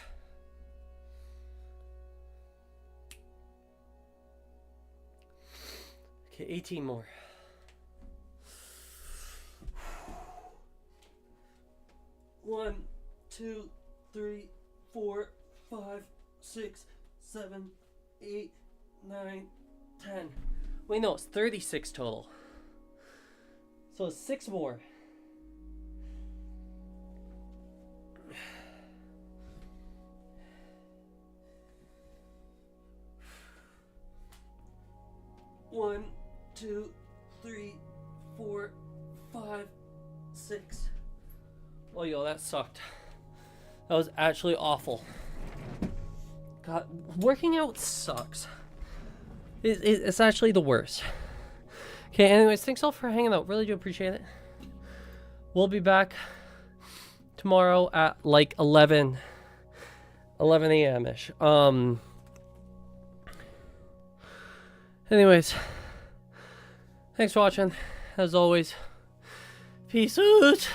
Okay, 18 more. One, 2, 3, 4, 5, 6, 7, 8, 9, 10. Wait, no, it's 36 total. So it's 6 more. One, 2, 3, 4, 5, 6. Oh, yo, that sucked. That was actually awful. God, working out sucks. It's actually the worst. Okay, anyways, thanks all for hanging out. Really do appreciate it. We'll be back tomorrow at like 11 a.m.-ish. Anyways, thanks for watching. As always, peace out.